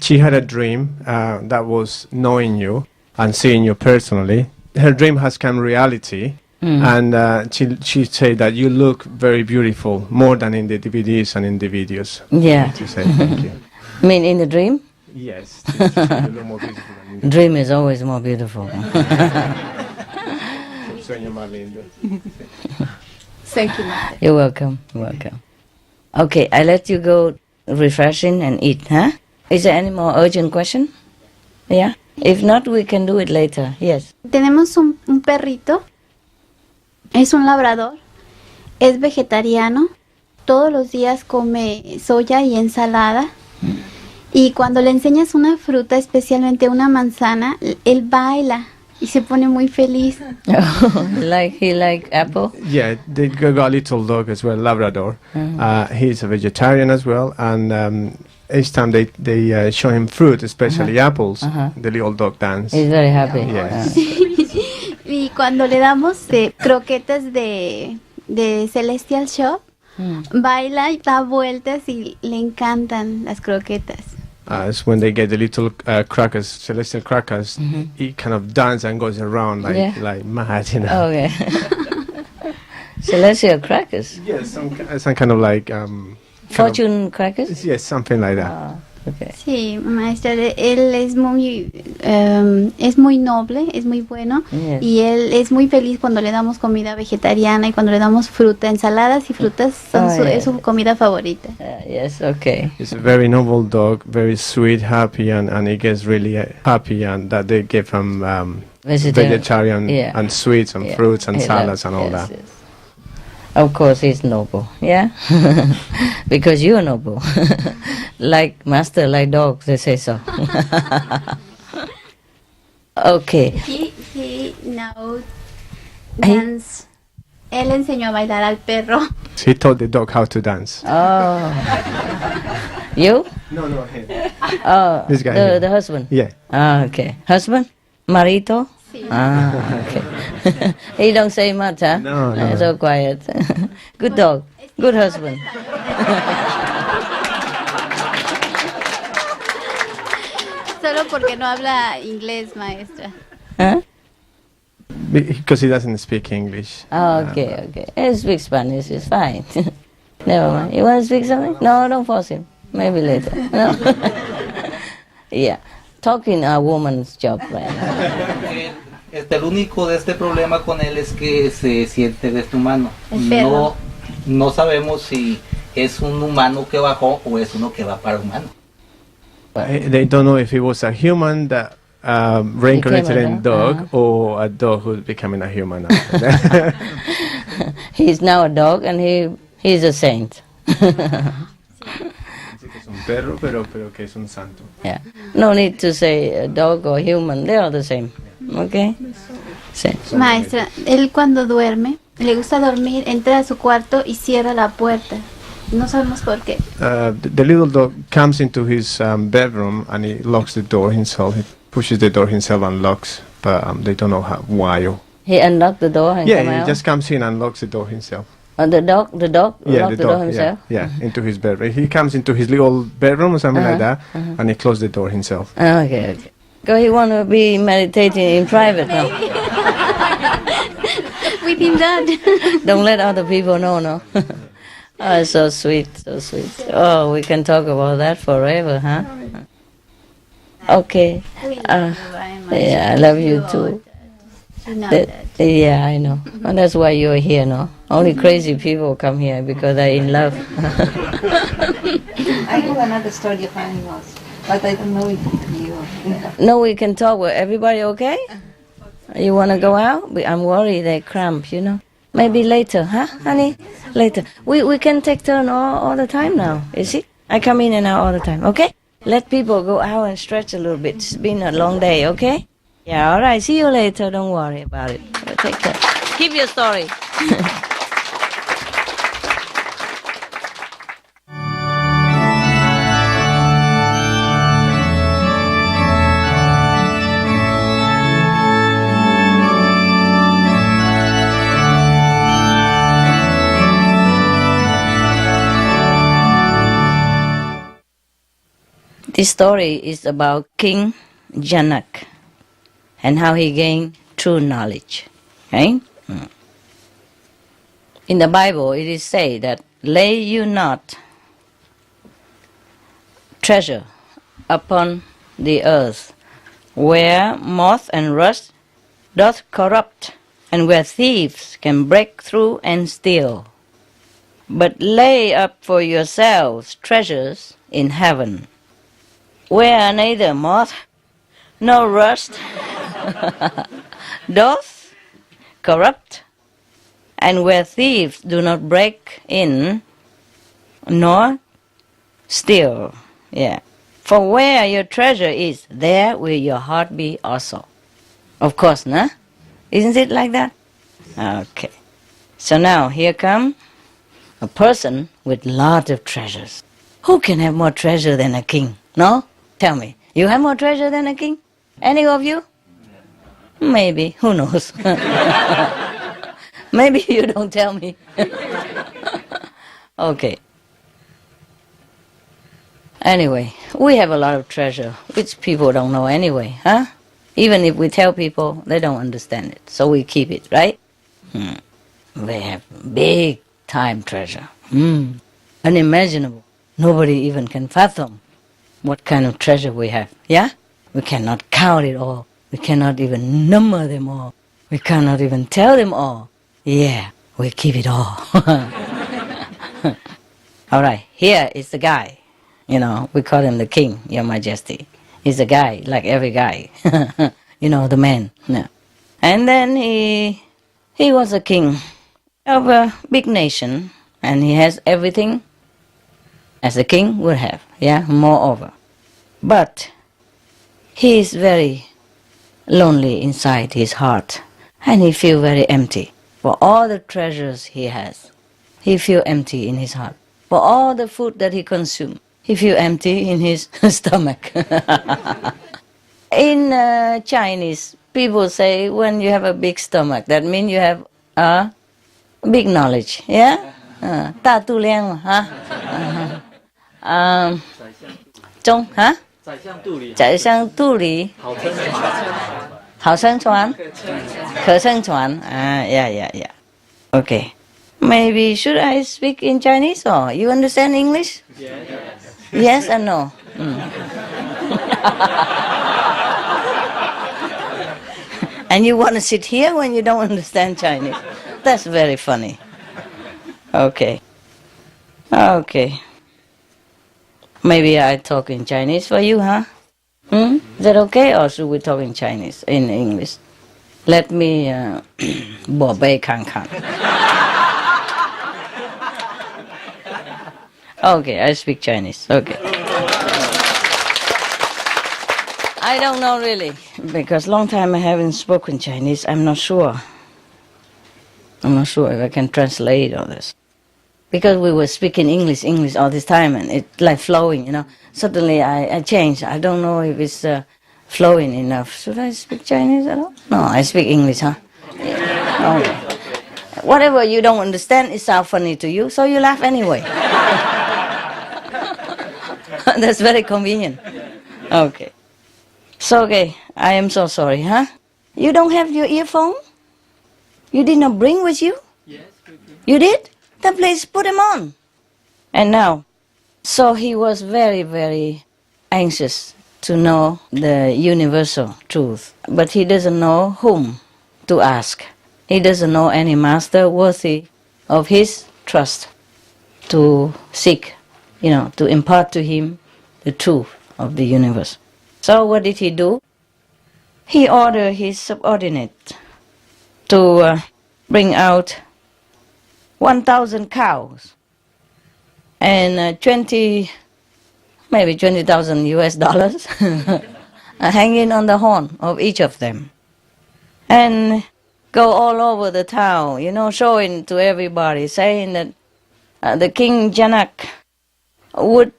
S6: She had a dream that was knowing you and seeing you personally. Her dream has come reality, and she said that you look very beautiful, more than in the DVDs and in the videos.
S1: Yeah.
S6: To say thank you.
S1: I mean, in the dream?
S6: Yes, you look more beautiful than in the
S1: Dream is always more beautiful.
S6: sueño más lindo.
S7: Thank you, Master.
S1: You're welcome. You're welcome. Okay, I let you go refreshing and eat, huh? Is there any more urgent question? Yeah? If not, we can do it later. Yes.
S8: Tenemos un perrito, es un labrador, es vegetariano, todos los días come soya y ensalada, y cuando le enseñas una fruta, especialmente una manzana, él baila y se pone muy feliz.
S1: He like apple?
S6: Yeah, they got a little dog as well, Labrador. He's a vegetarian as well, and each time they show him fruit, especially apples, the little dog dance.
S1: He's very happy.
S6: Yes.
S8: Y cuando le damos croquetas de Celestial Shop, baila y da vueltas y le encantan las croquetas.
S6: It's when they get the little crackers, celestial crackers, he kind of dances and goes around like mad, you know.
S1: Okay. Celestial crackers?
S6: Yes, some kind of like...
S1: Fortune crackers?
S6: Yes, something like that.
S1: Ah, okay.
S8: Sí, maestra, él es muy noble, es muy bueno,
S1: Yes.
S8: y él es muy feliz cuando le damos comida vegetariana y cuando le damos fruta, ensaladas y frutas son es su comida favorita.
S1: Yes, okay.
S6: It's a very noble dog, very sweet, happy, and he gets really happy, and that they give him vegetarian and sweets and fruits and salads and all that.
S1: Yes. Of course, he's noble, yeah? Because you're noble. Like master, like dogs, they say so. Okay.
S8: He now dance. Él enseñó a bailar al perro.
S6: He taught the dog how to dance.
S1: Oh. You?
S6: No, him.
S1: Oh,
S6: This guy.
S1: the husband?
S6: Yeah.
S1: Ah, okay. Husband? Marito?
S8: Sí.
S1: Ah, okay. He don't say much, huh?
S6: No.
S1: So quiet. Good dog. Good husband.
S8: Solo porque no habla inglés, maestra.
S1: Huh?
S6: Because he doesn't speak English.
S1: Oh, okay. He speaks Spanish. It's fine. Never mind. You want to speak something? No, don't force him. Maybe later. No? Yeah. Talking a woman's job right now.
S9: El único de este problema con él es que se siente deshumano.
S8: Enfermo.
S9: No sabemos si es un humano que bajó o es uno que va para humano.
S6: They don't know if he was a human that reincarnated in dog or a dog who's becoming a human.
S1: He's now a dog and he's a saint.
S6: Es un perro, pero que es un santo.
S1: Yeah. No need to say a dog or human. They are the same. Okay? Same.
S8: Maestra, él cuando duerme, le gusta dormir, entra a su cuarto y cierra la puerta. No sabemos por qué.
S6: The little dog comes into his bedroom and he locks the door himself. He pushes the door himself and locks, but they don't know why.
S1: He unlocked the door and come
S6: He
S1: out?
S6: just comes in and locks the door himself.
S1: The dog locked the door himself?
S6: Yeah, into his bedroom. He comes into his little bedroom or something like that, and he closes the door himself.
S1: Okay. Go, he want to be meditating in private now.
S8: With him, Dad.
S1: Don't let other people know, no? Oh, so sweet, so sweet. Oh, we can talk about that forever, huh? Okay. Yeah, I love you too.
S8: You know
S1: That-
S8: that.
S1: yeah, I know. And that's why you're here, no? Only crazy people come here because they're in love.
S10: I have another story of animals, but I don't know if you...
S1: No, we can talk. Well, everybody okay? You want to go out? I'm worried they cramp, you know. Maybe later, huh, honey? Later. We can take turn all the time now, you see? I come in and out all the time, okay? Let people go out and stretch a little bit. It's been a long day, okay? Yeah, all right. See you later. Don't worry about it. Take care. Keep your story. This story is about King Janak and how he gained true knowledge. Okay? In the Bible, it is said that lay you not treasure upon the earth, where moth and rust doth corrupt, and where thieves can break through and steal. But lay up for yourselves treasures in heaven, where neither moth nor rust doth corrupt, and where thieves do not break in nor steal. Yeah. For where your treasure is, there will your heart be also. Of course, nah? Isn't it like that? Okay. So now, here come a person with lot of treasures. Who can have more treasure than a king? No? Tell me. You have more treasure than a king? Any of you? Maybe. Who knows? Maybe you don't tell me. Okay. Anyway, we have a lot of treasure, which people don't know anyway, huh? Even if we tell people, they don't understand it. So we keep it, right? We have big time treasure. Unimaginable. Nobody even can fathom what kind of treasure we have. Yeah? We cannot count it all. We cannot even number them all. We cannot even tell them all. Yeah, we keep it all. All right, here is the guy. You know, we call him the king, Your Majesty. He's a guy, like every guy. You know, the man. Yeah. And then he was a king of a big nation, and he has everything as a king would have, yeah, moreover. But he is very lonely inside his heart, and he feels very empty for all the treasures he has. He feels empty in his heart. For all the food that he consumes, he feels empty in his stomach. In Chinese, people say when you have a big stomach, that means you have a big knowledge, yeah? 大肚量, huh? 中, huh? 宰相肚里好生传可生传 yeah. Okay. Maybe should I speak in Chinese or you understand English? Yes and no? And you want to sit here when you don't understand Chinese? That's very funny. Okay. Maybe I talk in Chinese for you, huh? Is that okay, or should we talk in Chinese, in English? Let me 宝贝看看. Okay, I speak Chinese. Okay. I don't know really, because long time I haven't spoken Chinese. I'm not sure if I can translate all this. Because we were speaking English all this time, and it's like flowing, you know. Suddenly I changed. I don't know if it's flowing enough. Should I speak Chinese at all? No, I speak English, huh? Yeah. Okay. Whatever you don't understand, it sounds funny to you, so you laugh anyway. That's very convenient. Okay. So, okay, I am so sorry, huh? You don't have your earphone? You did not bring with you? Yes. You did? Then please put them on. And now, so he was very, very anxious to know the universal truth. But he doesn't know whom to ask. He doesn't know any master worthy of his trust to seek, you know, to impart to him the truth of the universe. So what did he do? He ordered his subordinate to bring out 1,000 cows and maybe $20,000 US hanging on the horn of each of them, and go all over the town, you know, showing to everybody, saying that the King Janak would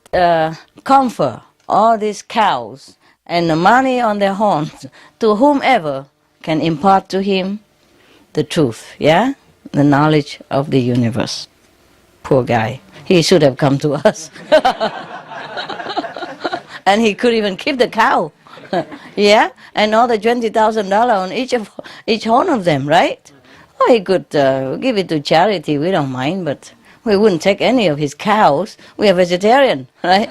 S1: confer all these cows and the money on their horns to whomever can impart to him the truth, yeah? The knowledge of the universe. Poor guy. He should have come to us. And he could even keep the cow. Yeah, and all the $20,000 on each one of them, right? Oh, he could give it to charity. We don't mind, but we wouldn't take any of his cows. We are vegetarian, right?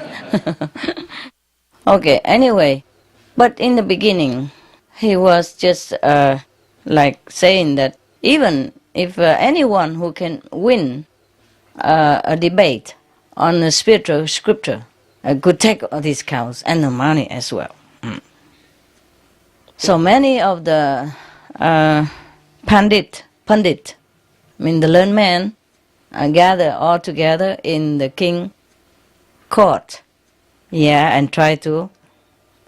S1: Okay. Anyway, but in the beginning, he was just like saying that even if anyone who can win a debate on a spiritual scripture could take all these cows and the money as well. So many of the Pandit, I mean the learned men, gather all together in the king court, and try to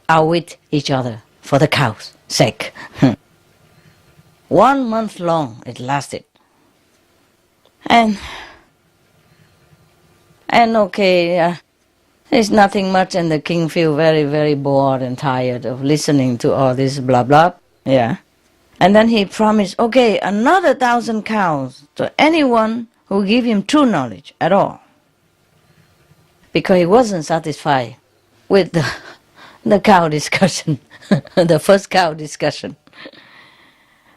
S1: outwit each other for the cows' sake. 1 month long it lasted. And okay, there's nothing much, and the king feel very, very bored and tired of listening to all this blah blah. Yeah. And then he promised, okay, another 1,000 cows to anyone who give him true knowledge at all. Because he wasn't satisfied with the cow discussion, the first cow discussion.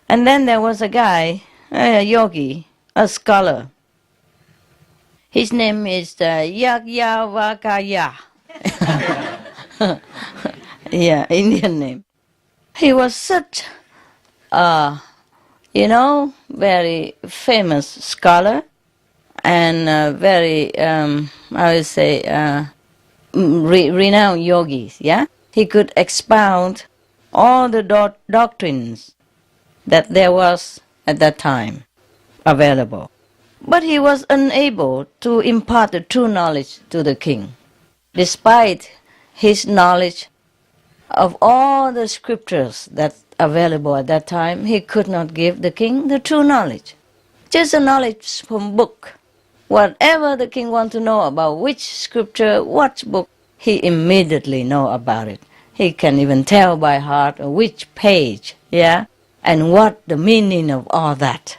S1: And then there was a guy, a yogi, a scholar. His name is Yagyavakaya. Yeah, Indian name. He was such very famous scholar and very, I would say, renowned yogis, yeah? He could expound all the doctrines that there was at that time available. But he was unable to impart the true knowledge to the king. Despite his knowledge of all the scriptures that available at that time, he could not give the king the true knowledge. Just a knowledge from book. Whatever the king wants to know about which scripture, what book, he immediately know about it. He can even tell by heart which page, and what the meaning of all that,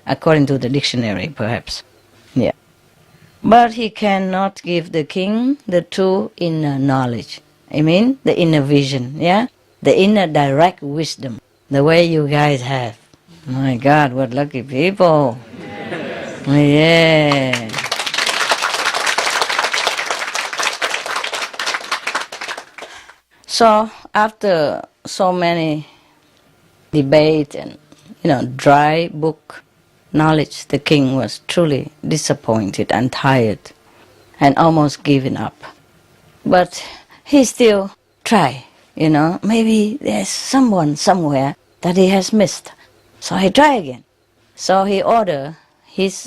S1: according to the dictionary perhaps. But he cannot give the king the true inner knowledge. I mean, the inner vision, the inner direct wisdom, the way you guys have. My God, what lucky people. Yeah. So after so many debate and dry book knowledge, the king was truly disappointed and tired and almost given up. But he still tried, maybe there's someone somewhere that he has missed. So he tried again. So he ordered his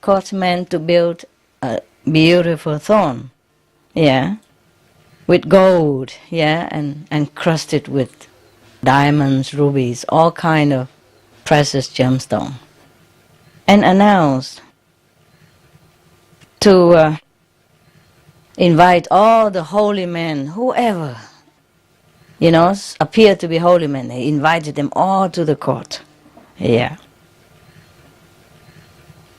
S1: courtmen to build a beautiful throne, with gold, and crusted with diamonds, rubies, all kind of precious gemstone, and announced to invite all the holy men, whoever, appeared to be holy men. He invited them all to the court,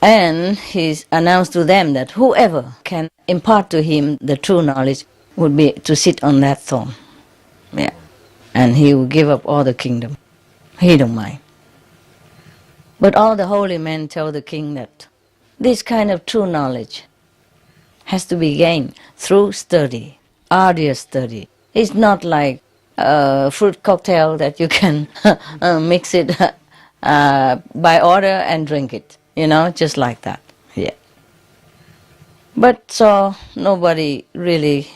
S1: and he announced to them that whoever can impart to him the true knowledge would be to sit on that throne, and he will give up all the kingdom. He don't mind. But all the holy men tell the king that this kind of true knowledge has to be gained through study, arduous study. It's not like a fruit cocktail that you can mix it by order and drink it, just like that. But so nobody really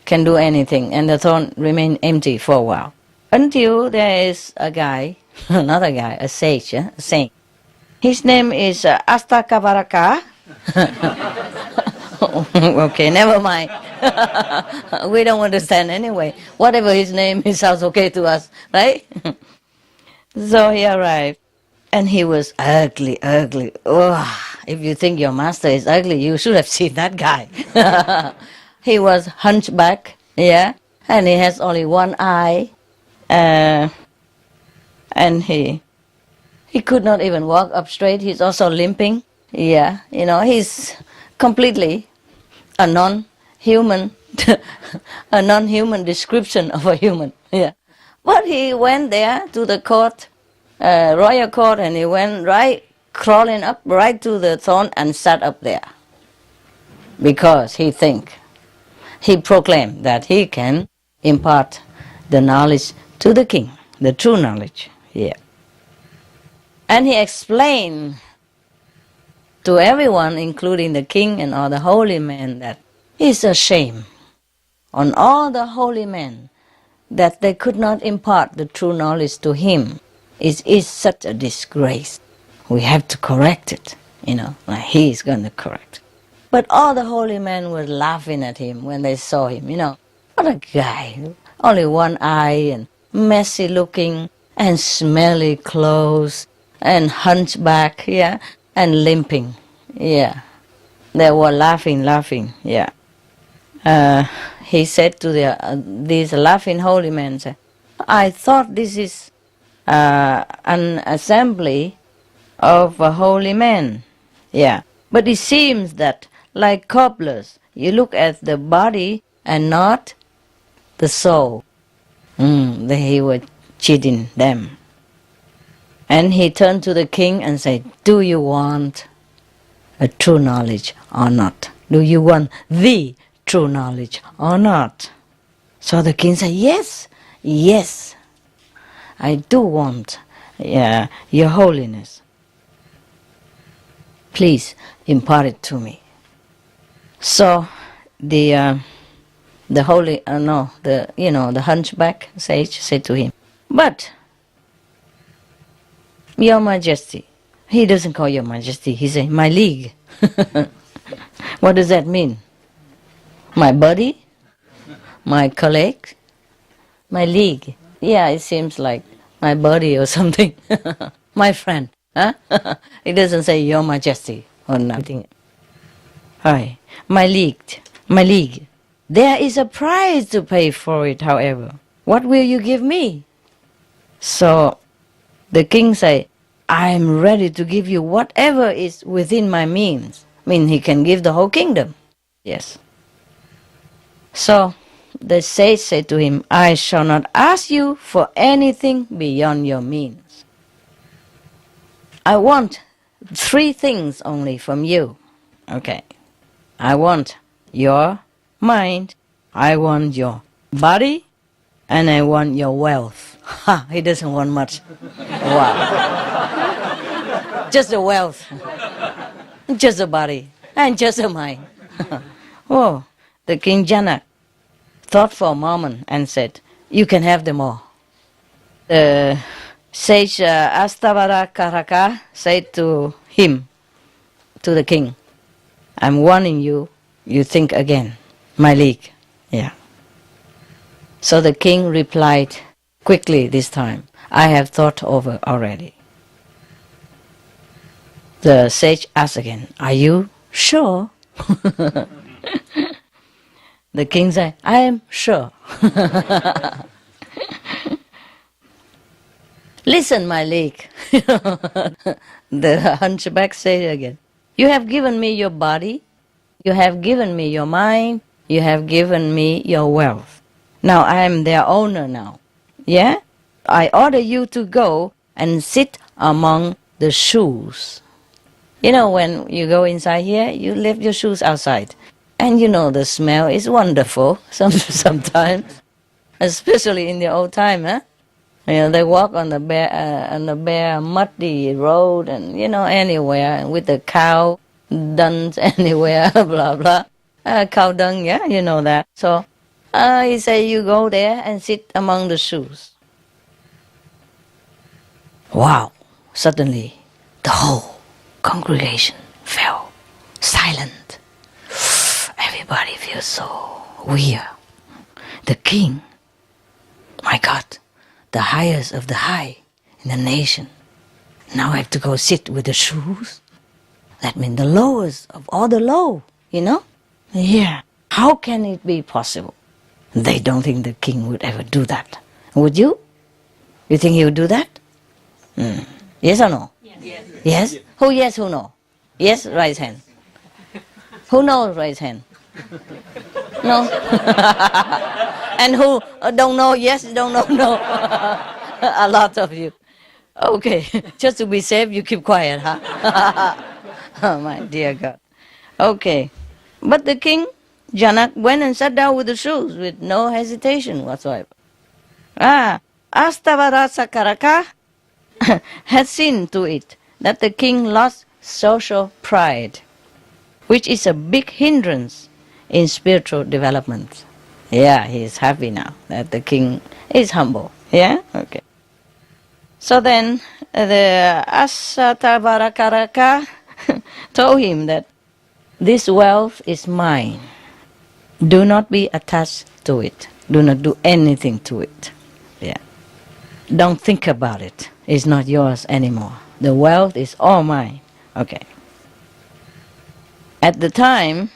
S1: can do anything, and the throne remained empty for a while. Until there is a guy, another guy, a sage, a saint. His name is Astakavaraka. Okay, never mind. We don't understand anyway. Whatever his name, it sounds okay to us, right? So he arrived, and he was ugly. Oh, if you think your master is ugly, you should have seen that guy. He was hunchback, and he has only one eye, and he could not even walk up straight. He's also limping. He's completely a non-human a non-human description of a human. Yeah. But he went there to the court, royal court, and he went right, crawling up right to the throne and sat up there. Because he proclaimed that he can impart the knowledge to the king, the true knowledge. Yeah. And he explained to everyone, including the king and all the holy men, that it's a shame on all the holy men that they could not impart the true knowledge to him. It is such a disgrace. We have to correct it, like he is going to correct. But all the holy men were laughing at him when they saw him, What a guy, only one eye and messy looking and smelly clothes and hunchback, yeah, and limping, yeah. They were laughing, yeah. He said to these laughing holy men, I thought this is an assembly of holy men. Yeah. But it seems that, like cobblers, you look at the body and not the soul. He was cheating them. And he turned to the king and said, do you want a true knowledge or not? Do you want the true knowledge or not? So the king said, yes, I do want your holiness. Please impart it to me. So the hunchback sage said to him, but Your Majesty. He doesn't call Your Majesty, he said, my league. What does that mean? My buddy? My colleague? My league? Yeah, it seems like my buddy or something. My friend. Huh? It doesn't say Your Majesty or nothing. Hi. My league. There is a price to pay for it, however. What will you give me? So the king said, I am ready to give you whatever is within my means. I mean, he can give the whole kingdom. Yes. So the sage said to him, I shall not ask you for anything beyond your means. I want 3 things only from you. Okay. I want your mind, I want your body, and I want your wealth. Ha! He doesn't want much. Wow. Just the wealth. Just the body. And just the mind. Oh, the King Janak thought for a moment and said, you can have them all. The sage Astavara Karaka said to him, to the king, I'm warning you, you think again, my league. Yeah. So the king replied quickly this time, I have thought over already. The sage asked again, are you sure? The king said, I am sure. Listen, my league. The hunchback said again, you have given me your body, you have given me your mind, you have given me your wealth. Now I am their owner now. Yeah? I order you to go and sit among the shoes. You know, when you go inside here, you leave your shoes outside. And you know the smell is wonderful sometimes, especially in the old time, huh? You know, they walk on the bare muddy road and, anywhere, and with the cow dung anywhere, blah, blah. Cow dung, yeah, you know that. So he said, you go there and sit among the shoes. Wow, suddenly the whole congregation fell silent. Everybody feels so weird. The king, my God, the highest of the high in the nation, now have to go sit with the shoes? That means the lowest of all the low, Yeah. How can it be possible? They don't think the king would ever do that. Would you? You think he would do that? Yes or no? Yes. Yes? Who yes, who no? Yes, raise hand. Who knows, raise hand. No. And who don't know? Yes, don't know. No. A lot of you. Okay, just to be safe, you keep quiet, huh? Oh my dear God. Okay, but the king Janak went and sat down with the shoes with no hesitation whatsoever. Astavarasa Karaka had seen to it that the king lost social pride, which is a big hindrance in spiritual development. Yeah, he is happy now that the king is humble. Yeah? Okay. So then the Asatavarakaraka told him that this wealth is mine. Do not be attached to it. Do not do anything to it. Yeah. Don't think about it. It's not yours anymore. The wealth is all mine. Okay. At the time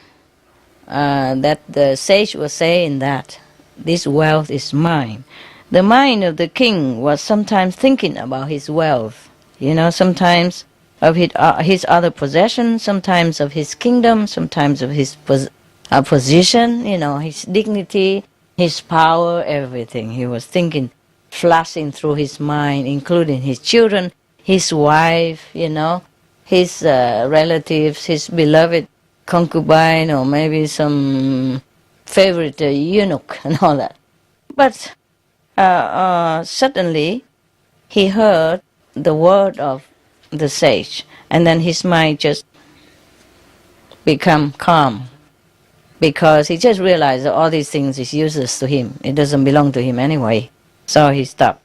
S1: that the sage was saying that this wealth is mine, the mind of the king was sometimes thinking about his wealth, sometimes of his other possessions, sometimes of his kingdom, sometimes of his position, his dignity, his power, everything. He was thinking, flashing through his mind, including his children, his wife, his relatives, his beloved concubine, or maybe some favorite eunuch and all that. But suddenly he heard the word of the sage, and then his mind just become calm, because he just realized that all these things is useless to him. It doesn't belong to him anyway. So he stopped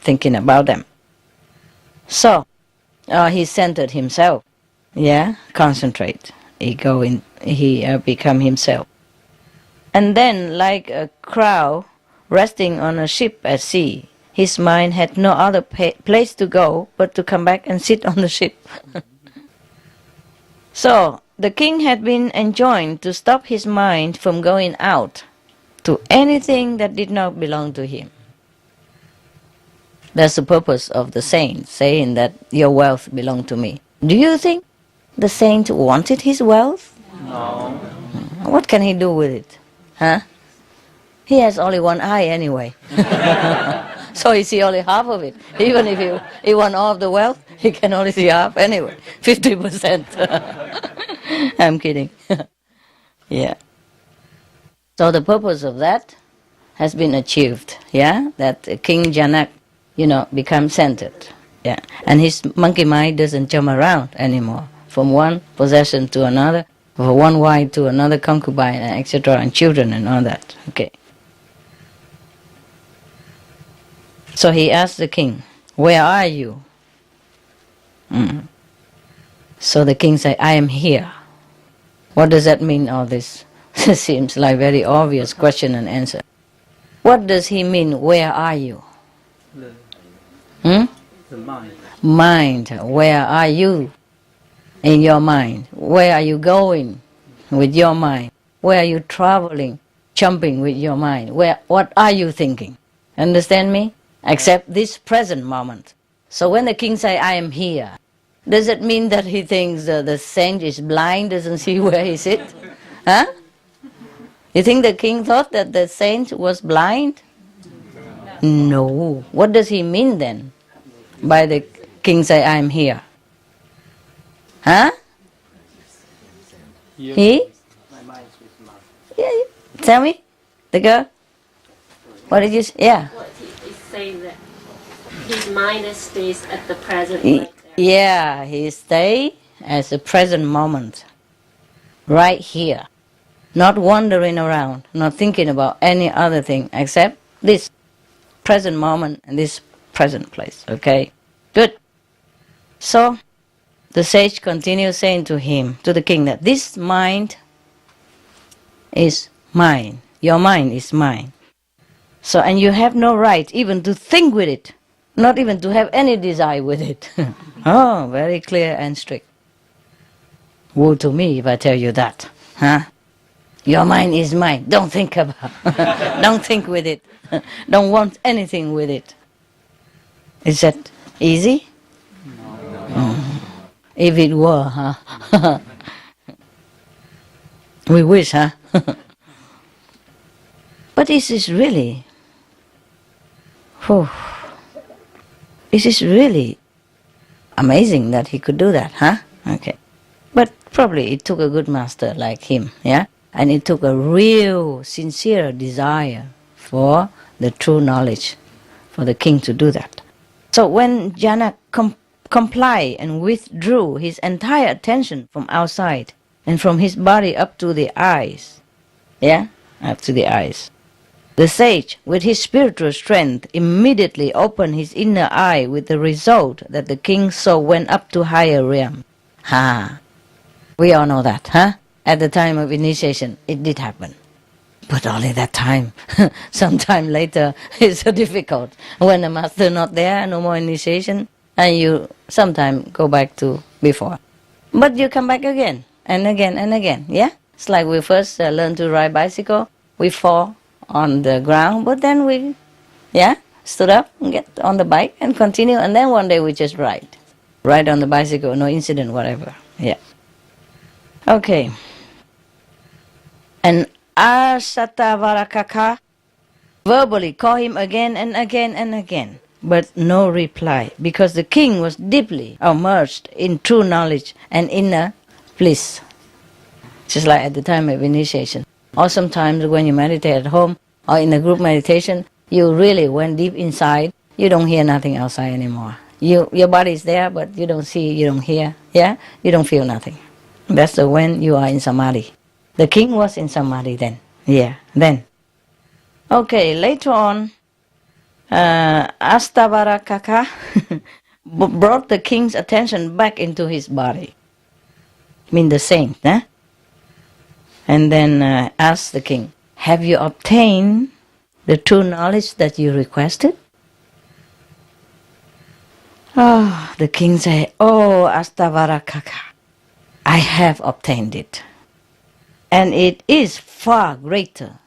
S1: thinking about them. So he centered himself. Yeah, concentrate. He become himself. And then, like a crow resting on a ship at sea, his mind had no other place to go but to come back and sit on the ship. So the king had been enjoined to stop his mind from going out to anything that did not belong to him. That's the purpose of the saint, saying that your wealth belongs to me. Do you think the saint wanted his wealth?
S9: No.
S1: What can he do with it? Huh? He has only one eye anyway. So he sees only half of it. Even if he wants all of the wealth, he can only see half anyway. 50%. I'm kidding. Yeah. So the purpose of that has been achieved. Yeah? That King Janak, become centered. Yeah. And his monkey mind doesn't jump around anymore, from one possession to another, from one wife to another concubine, etc., and children and all that. Okay. So he asked the king, "Where are you?" So the king said, "I am here." What does that mean, all this? Seems like very obvious question and answer. What does he mean, where are you?
S9: The mind.
S1: Mind. Where are you in your mind? Where are you going with your mind? Where are you traveling, jumping with your mind? What are you thinking? Understand me? Except this present moment. So when the king says, "I am here," does it mean that he thinks the saint is blind, doesn't see where he sits? Huh? You think the king thought that the saint was blind? No. What does he mean then by the king say, "I am here"? Huh? He? Yeah. Tell me, the girl. What did you say? Yeah.
S11: He's saying that his mind stays at the present right there.
S1: Yeah, he stay at the present moment, right here, not wandering around, not thinking about any other thing except this present moment and this present place. Okay, good. So the sage continues saying to him, to the king, that this mind is mine. Your mind is mine. So, and you have no right even to think with it, not even to have any desire with it. Oh, very clear and strict. Woe to me if I tell you that. Huh? Your mind is mine. Don't think about don't think with it. Don't want anything with it. Is that easy? No. If it were, huh? We wish, huh? But is this really, is this really amazing that he could do that, huh? Okay. But probably it took a good master like him, yeah? And it took a real, sincere desire for the true knowledge, for the king to do that. So when Janak complied and withdrew his entire attention from outside and from his body up to the eyes, yeah, up to the eyes, the sage, with his spiritual strength, immediately opened his inner eye, with the result that the king's soul went up to higher realm. We all know that, huh? At the time of initiation, it did happen. But only that time. Sometime later, it's so difficult. When the master not there, no more initiation, and you sometime go back to before. But you come back again, and again, and again, yeah? It's like we first learn to ride bicycle, we fall on the ground, but then we, stood up and get on the bike and continue, and then one day we just ride on the bicycle, no incident, whatever, yeah. Okay. And Asatavarakaka verbally called him again and again and again, but no reply, because the king was deeply immersed in true knowledge and inner bliss. Just like at the time of initiation. Or sometimes when you meditate at home or in a group meditation, you really went deep inside, you don't hear nothing outside anymore. Your body is there, but you don't see, you don't hear, yeah? You don't feel nothing. That's when you are in samadhi. The king was in samadhi then. Yeah, then. Okay, later on, Astavarakaka brought the king's attention back into his body. Mean the saint, eh? And then asked the king, have you obtained the true knowledge that you requested? The king said, oh, Astavarakaka, I have obtained it. And it is far greater,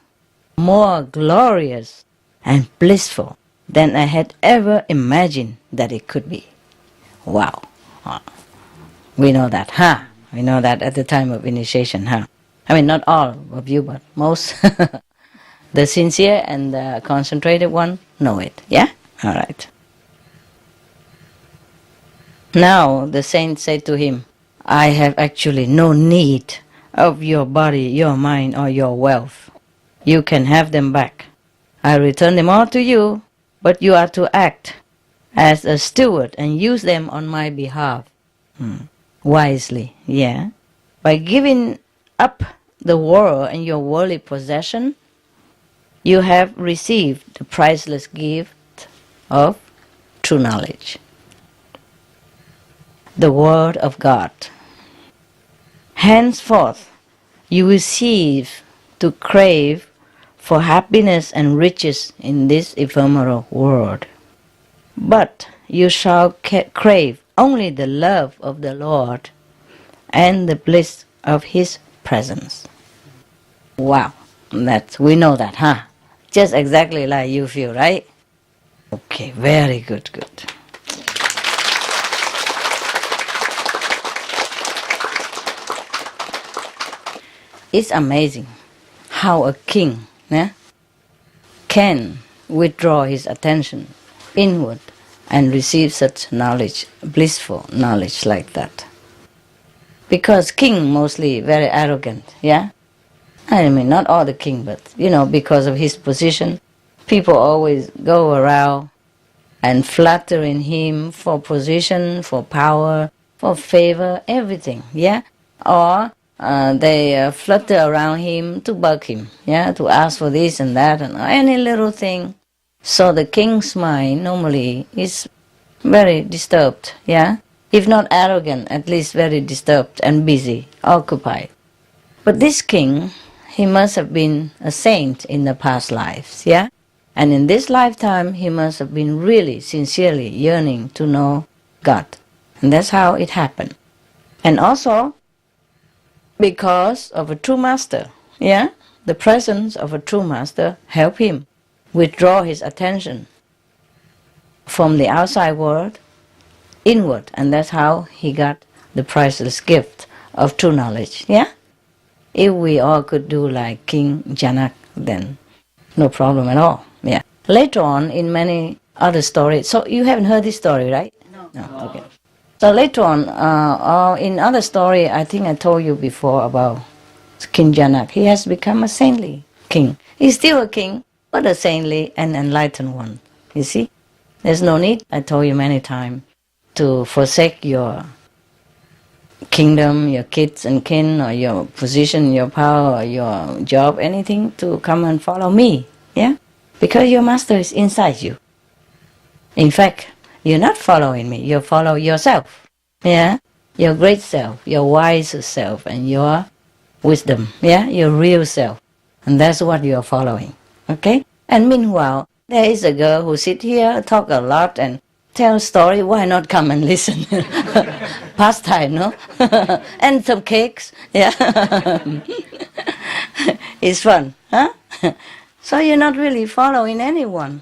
S1: more glorious and blissful than I had ever imagined that it could be. Wow. We know that, huh? We know that at the time of initiation, huh? I mean, not all of you, but most. The sincere and the concentrated one know it, yeah? All right. Now the saint said to him, I have actually no need of your body, your mind, or your wealth. You can have them back. I return them all to you, but you are to act as a steward and use them on my behalf. Wisely, yeah? By giving up the world and your worldly possession, you have received the priceless gift of true knowledge. The Word of God. Henceforth, you will cease to crave for happiness and riches in this ephemeral world. But you shall crave only the love of the Lord and the bliss of His presence. Wow, we know that, huh? Just exactly like you feel, right? Okay, very good. It's amazing how a king can withdraw his attention inward and receive such knowledge, blissful knowledge like that. Because king mostly very arrogant, yeah? I mean, not all the king, but, because of his position, people always go around and flattering him for position, for power, for favor, everything, yeah? Or they flutter around him to bug him, yeah, to ask for this and that and any little thing. So the king's mind normally is very disturbed, yeah? If not arrogant, at least very disturbed and busy, occupied. But this king, he must have been a saint in the past lives, yeah? And in this lifetime, he must have been really, sincerely yearning to know God. And that's how it happened. And also, because of a true master, yeah? The presence of a true master helped him withdraw his attention from the outside world inward, and that's how he got the priceless gift of true knowledge, yeah? If we all could do like King Janak, then No problem at all. Yeah. Later on, in many other stories, so you haven't heard this story, right? No. Okay. So later on, in other story, I think I told you before about King Janak. He has become a saintly king. He's still a king, but a saintly and enlightened one. You see? There's no need, I told you many times, to forsake your kingdom, your kids and kin, or your position, your power, or your job, anything, to come and follow me. Yeah? Because your master is inside you. In fact, you're not following me, you follow yourself. Yeah? Your great self, your wise self, and your wisdom. Yeah? Your real self. And that's what you're following. Okay? And meanwhile, there is a girl who sit here, talk a lot, and tell a story. Why not come and listen? Pastime, no? And some cakes. Yeah? It's fun, huh? So you're not really following anyone.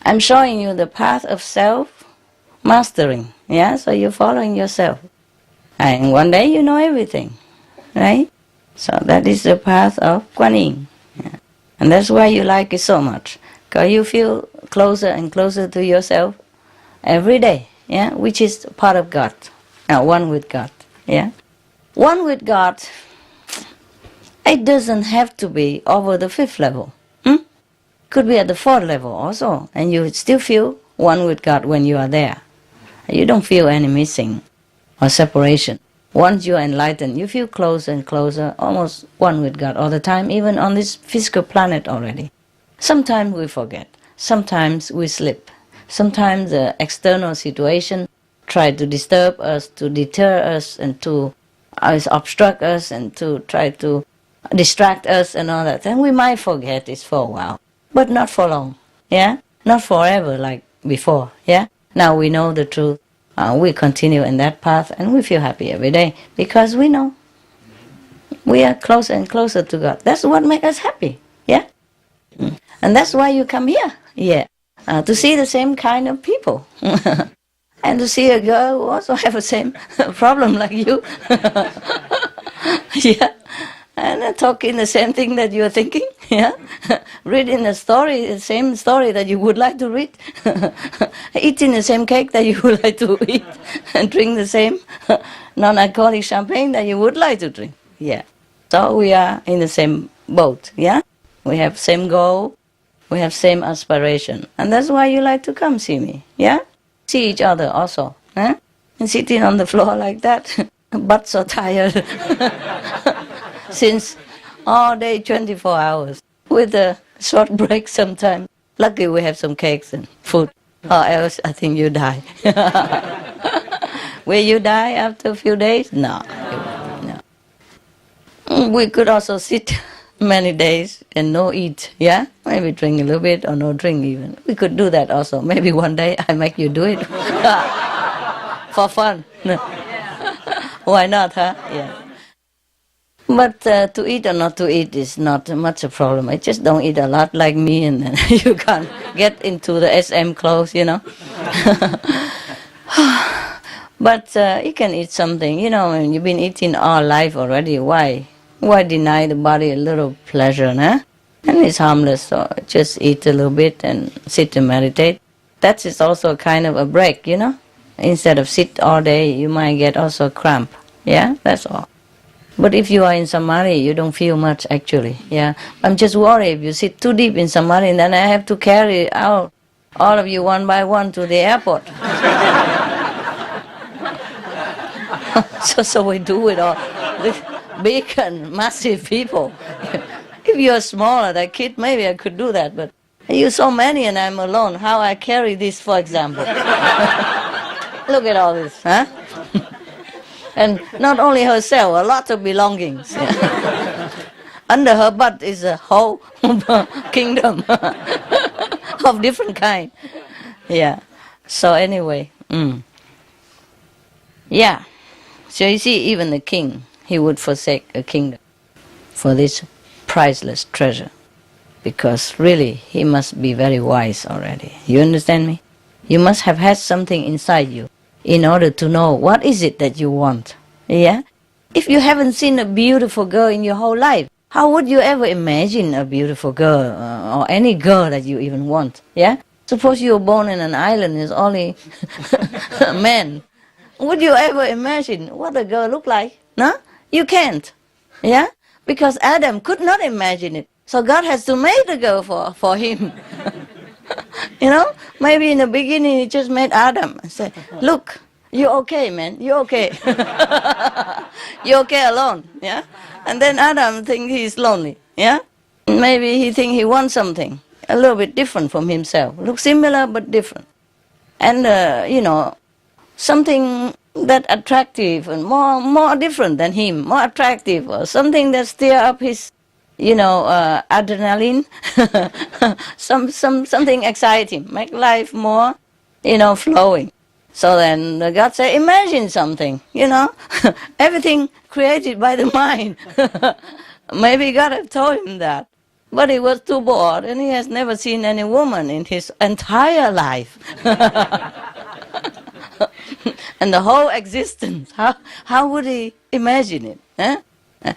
S1: I'm showing you the path of self-mastering. Yeah? So you're following yourself. And one day you know everything. Right? So that is the path of Kuan Yin. Yeah. And that's why you like it so much. Because you feel closer and closer to yourself every day. Yeah? Which is part of God. One with God. Yeah? One with God, it doesn't have to be over the 5th level. Could be at the 4th level also. And you still feel one with God when you are there. You don't feel any missing or separation. Once you are enlightened, you feel closer and closer, almost one with God all the time, even on this physical planet already. Sometimes we forget. Sometimes we slip. Sometimes the external situation try to disturb us, to deter us, and to obstruct us, and to try to distract us and all that. And we might forget it for a while, but not for long. Yeah? Not forever like before. Yeah? Now we know the truth. We continue in that path, and we feel happy every day because we know we are closer and closer to God. That's what makes us happy, yeah? And that's why you come here, yeah, to see the same kind of people. And to see a girl who also have the same problem like you. Yeah. And talking the same thing that you're thinking, yeah? Reading the story, the same story that you would like to read. Eating the same cake that you would like to eat. And drink the same non-alcoholic champagne that you would like to drink. Yeah. So we are in the same boat, yeah? We have same goal, we have same aspiration. And that's why you like to come see me, yeah? See each other also, huh? And sitting on the floor like that, butt so tired. Since all day, 24 hours, with a short break sometime. Lucky we have some cakes and food, or else I think you die. Will you die after a few days? No. We could also sit many days and no eat, yeah? Maybe drink a little bit or no drink even. We could do that also. Maybe one day I make you do it. For fun. Why not, huh? Yeah. But to eat or not to eat is not much a problem. I just don't eat a lot like me, and then you can't get into the SM clothes, you know. But you can eat something, you know, and you've been eating all life already. Why deny the body a little pleasure, huh? And it's harmless, so just eat a little bit and sit and meditate. That is also a kind of a break, you know. Instead of sit all day, you might get also cramp. Yeah, that's all. But if you are in samadhi, you don't feel much actually. Yeah, I'm just worried if you sit too deep in samadhi, and then I have to carry out all of you one by one to the airport. So we do it all. This big and massive people. If you are smaller, that kid, maybe I could do that. But you so many and I'm alone. How I carry this, for example? Look at all this, huh? And not only herself, a lot of belongings. Yeah. Under her butt is a whole kingdom of different kind. Yeah. So anyway, yeah. So you see, even the king, he would forsake a kingdom for this priceless treasure. Because really, he must be very wise already. You understand me? You must have had something inside you in order to know what is it that you want. Yeah? If you haven't seen a beautiful girl in your whole life, How would you ever imagine a beautiful girl or any girl that you even want? Yeah? Suppose you were born in an island, it's only men. Would you ever imagine what a girl look like? No? You can't. Yeah? Because Adam could not imagine it. So God has to make the girl for him. You know? Maybe in the beginning he just made Adam and said, look, you're okay, man. You're okay. You're okay alone. Yeah? And then Adam thinks he's lonely. Yeah? Maybe he thinks he wants something a little bit different from himself. Look similar but different. And, you know, something that attractive and more different than him, more attractive, or something that stir up his, you know, adrenaline, something exciting, make life more, you know, flowing. So then God said, imagine something, you know, everything created by the mind. Maybe God had told him that. But he was too bored, and he has never seen any woman in his entire life. And the whole existence, how would he imagine it? Eh?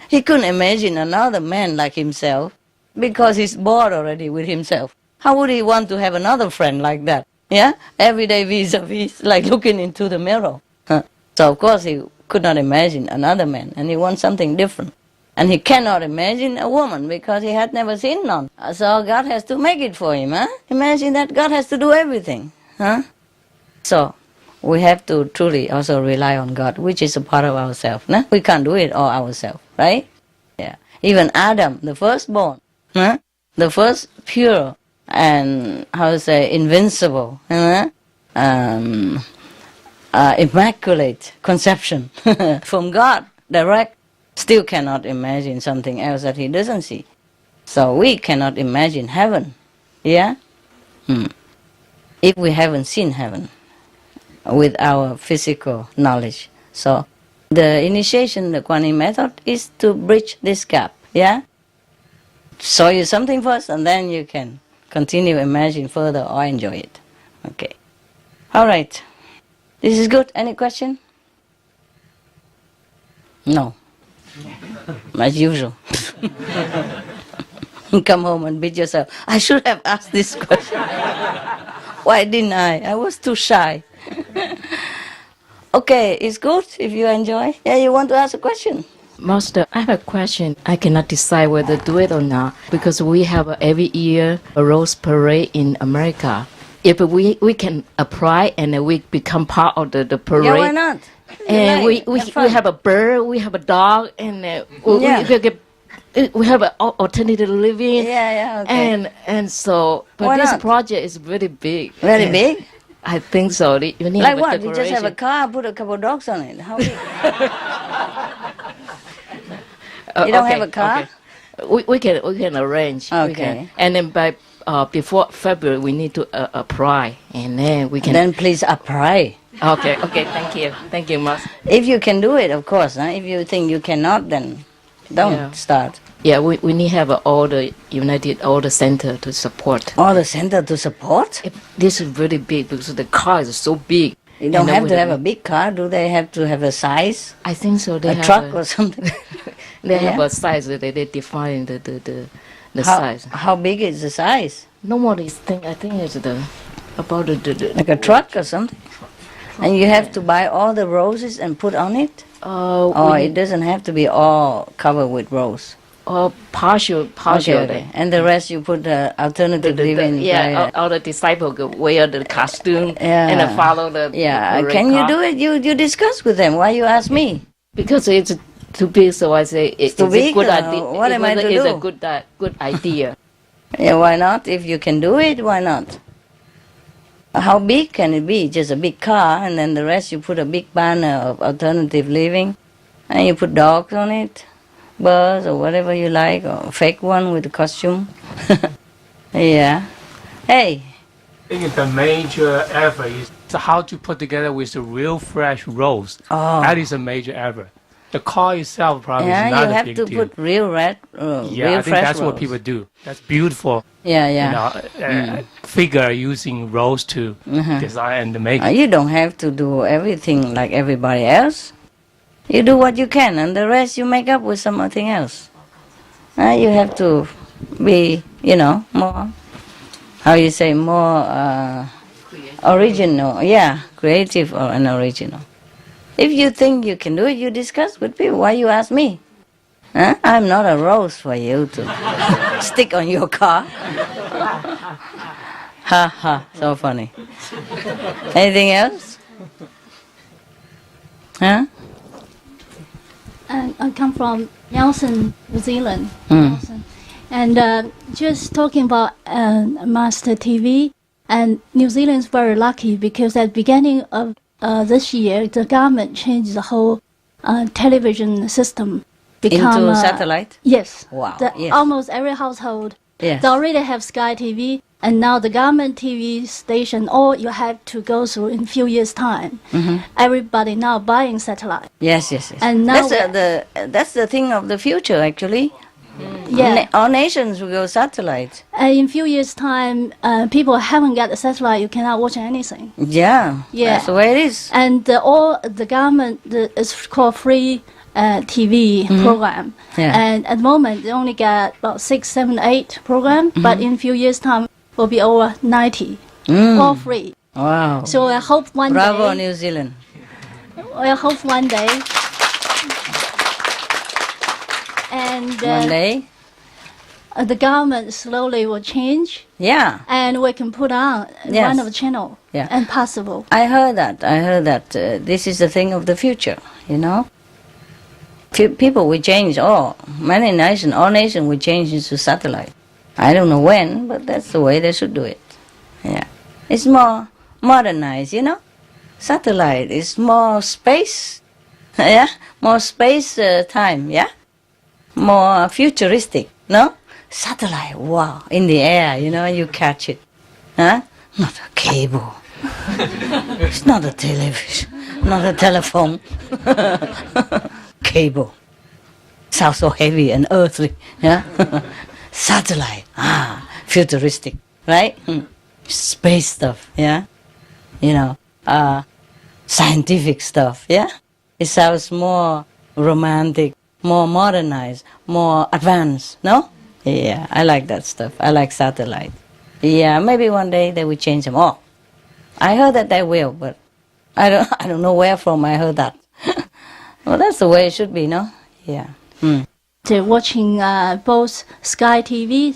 S1: He couldn't imagine another man like himself because he's bored already with himself. How would he want to have another friend like that? Yeah? Every day vis-a-vis, like looking into the mirror. So of course he could not imagine another man, and he wants something different. And he cannot imagine a woman because he had never seen none. So God has to make it for him. Huh? Imagine that God has to do everything. Huh? So we have to truly also rely on God, which is a part of ourselves. Nah? We can't do it all ourselves, right? Yeah. Even Adam, the firstborn, huh? The first pure and, how to say, invincible, immaculate conception from God, direct, still cannot imagine something else that he doesn't see. So we cannot imagine heaven, yeah? If we haven't seen heaven with our physical knowledge. So the initiation, the Kuan Yin method, is to bridge this gap, yeah? Show you something first, and then you can continue imagine further or enjoy it. Okay. All right. This is good. Any question? No. As usual. Come home and beat yourself. I should have asked this question. Why didn't I? I was too shy. Okay, it's good if you enjoy. Yeah, you want to ask a question?
S12: Master, I have a question. I cannot decide whether to do it or not because we have every year a rose parade in America. If we can apply and we become part of the parade.
S1: Yeah, why not?
S12: And we have a bird, we have a dog, and we have an alternative living.
S1: Yeah, okay.
S12: And so, but
S1: why
S12: this
S1: not?
S12: project is very big.
S1: Very big?
S12: I think so.
S1: Like what? You just have a car, put a couple of dogs on it. How big? You don't have a car?
S12: Okay. We can arrange.
S1: Okay.
S12: And then by before February we need to apply, and then we can.
S1: Then please apply.
S12: Okay. Thank you, Master.
S1: If you can do it, of course. Huh? If you think you cannot, then don't start.
S12: Yeah, we need to have all the center to support.
S1: All the center to support?
S12: This is really big because the car is so big.
S1: You don't have to have a big car. Do they have to have a size?
S12: I think so. They
S1: a
S12: have
S1: truck or something.
S12: They have a size. They define the size.
S1: How big is the size?
S12: Normally, I think it's about the
S1: like a truck or something. And you have to buy all the roses and put on it? Or it doesn't have to be all covered with rose?
S12: Partial.
S1: Okay. And the rest you put the alternative living.
S12: All the disciples wear the costume and follow the.
S1: Yeah,
S12: the
S1: can you do it? You discuss with them. Why you ask me?
S12: Because it's too big, so I say it's
S1: too big.
S12: A good idea.
S1: What am I to do?
S12: It's a good idea.
S1: Yeah, why not? If you can do it, why not? How big can it be? Just a big car, and then the rest you put a big banner of alternative living, and you put dogs on it, birds or whatever you like, or a fake one with a costume. Yeah. Hey.
S13: I think the major effort is how to put together with the real fresh rose. That is a major effort. The car itself probably is not a big deal.
S1: Yeah, you have to put real red, real
S13: I think that's
S1: rose.
S13: what people do. That's beautiful.
S1: Yeah.
S13: Figure using rose to design and make it.
S1: You don't have to do everything like everybody else. You do what you can, and the rest you make up with something else. You have to be, more, how you say, more original. Yeah, creative and original. If you think you can do it, you discuss with people. Why you ask me? Huh? I'm not a rose for you to stick on your car. Ha ha, so funny. Anything else? Huh?
S14: I come from Nelson, New Zealand. Nelson. And just talking about Master TV, and New Zealand is very lucky because at the beginning of this year, the government changed the whole television system.
S1: Into satellite?
S14: Yes.
S1: Wow. Yes.
S14: Almost every household.
S1: Yes.
S14: They already have Sky TV, and now the government TV station, all you have to go through in a few years' time. Everybody now buying satellite.
S1: Yes.
S14: And now
S1: that's the thing of the future, actually.
S14: Yeah.
S1: All nations will go satellite.
S14: In a few years' time, people haven't got the satellite, you cannot watch anything.
S1: Yeah. That's the way it is.
S14: And all the government is called free TV program.
S1: Yeah.
S14: And at the moment, they only got about 6, 7, 8 program, but in a few years' time, will be over 90. All free.
S1: Wow.
S14: So I hope one
S1: Bravo,
S14: day.
S1: New Zealand.
S14: I hope one day. And
S1: One day.
S14: The government slowly will change.
S1: Yeah.
S14: And we can put on one of the channel.
S1: Yeah.
S14: And possible.
S1: I heard that. This is the thing of the future, People will change, all nations will change into satellite. I don't know when, but that's the way they should do it. Yeah. It's more modernized, Satellite is more space, yeah? More space time, yeah? More futuristic, no? Satellite, wow, in the air, you catch it. Huh? Not a cable. It's not a television, not a telephone. Cable. Sounds so heavy and earthly, yeah? Satellite, futuristic, right? Space stuff, yeah? Scientific stuff, yeah? It sounds more romantic, more modernized, more advanced, no? Yeah, I like that stuff. I like satellite. Yeah, maybe one day they will change them all. I heard that they will, but I don't know where from I heard that. Well, that's the way it should be, no? Yeah.
S14: They're watching both Sky TV.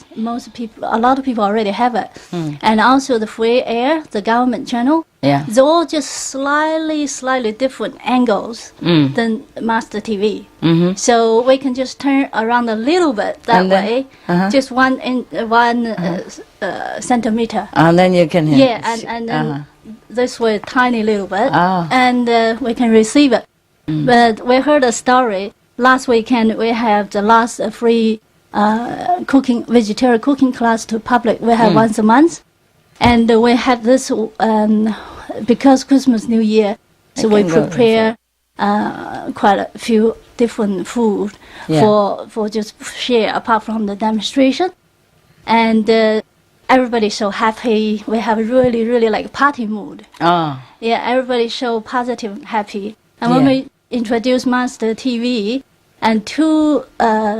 S14: A lot of people already have it, and also the free air, the government channel.
S1: Yeah.
S14: They're all just slightly different angles than Master TV. So we can just turn around a little bit that way, just one centimeter.
S1: And then you can hear.
S14: Yeah, and then this way, tiny little bit, and we can receive it. But we heard a story. Last weekend, we have the last free vegetarian cooking class to public. We have once a month. And we had this, because Christmas, New Year, so we prepare quite a few different food for just share apart from the demonstration. And everybody's so happy. We have really, really like party mood. Yeah, everybody so positive, happy. And when we introduce Master TV and two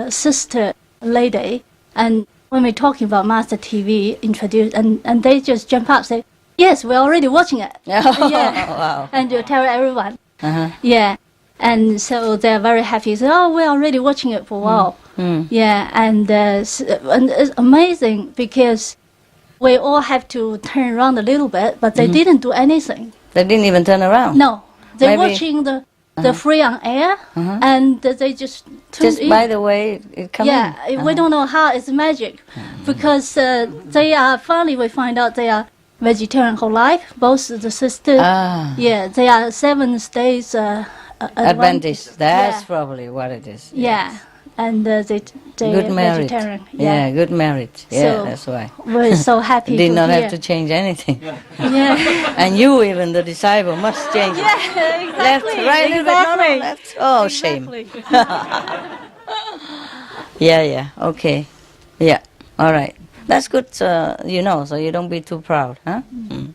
S14: sister lady, and when we're talking about Master TV, introduce and they just jump up and say, yes, we're already watching it.
S1: Wow.
S14: And you tell everyone. Yeah. And so they're very happy. So, we're already watching it for a while. Yeah, and it's amazing because we all have to turn around a little bit, but they didn't do anything.
S1: They didn't even turn around?
S14: No. They're watching the free on air, and they just
S1: by the way it comes
S14: in. We don't know how. It's magic, because they are, finally we find out they are vegetarian whole life, both the sisters. Yeah, they are 7 days
S1: Adventist. That's probably what it is.
S14: Yeah. And they
S1: good married.
S14: Vegetarian.
S1: Yeah, good married. Yeah,
S14: so
S1: that's why.
S14: We're so happy.
S1: Did not
S14: hear.
S1: have to change anything.
S14: Yeah.
S1: And you, even the disciple, must change.
S14: Yeah, exactly.
S1: Left, right,
S14: exactly.
S1: no, left. Oh,
S14: exactly.
S1: Shame. Yeah. Okay. Yeah. All right. That's good. So you don't be too proud, huh?
S14: Thank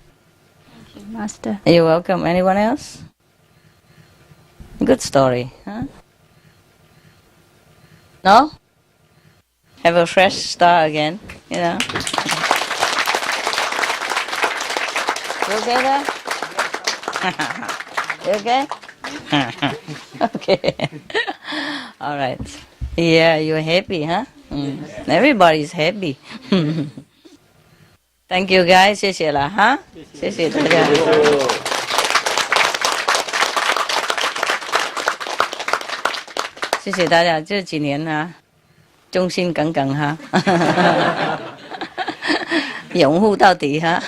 S14: you, Master.
S1: You're welcome. Anyone else? Good story, huh? No? have a fresh start again, you know. You okay there? You okay? Okay. All right. Yeah, you're happy, huh? Everybody's happy. Thank you guys. 谢谢了哈，谢谢大家。谢谢大家这几年啊，忠心耿耿哈，拥护到底哈，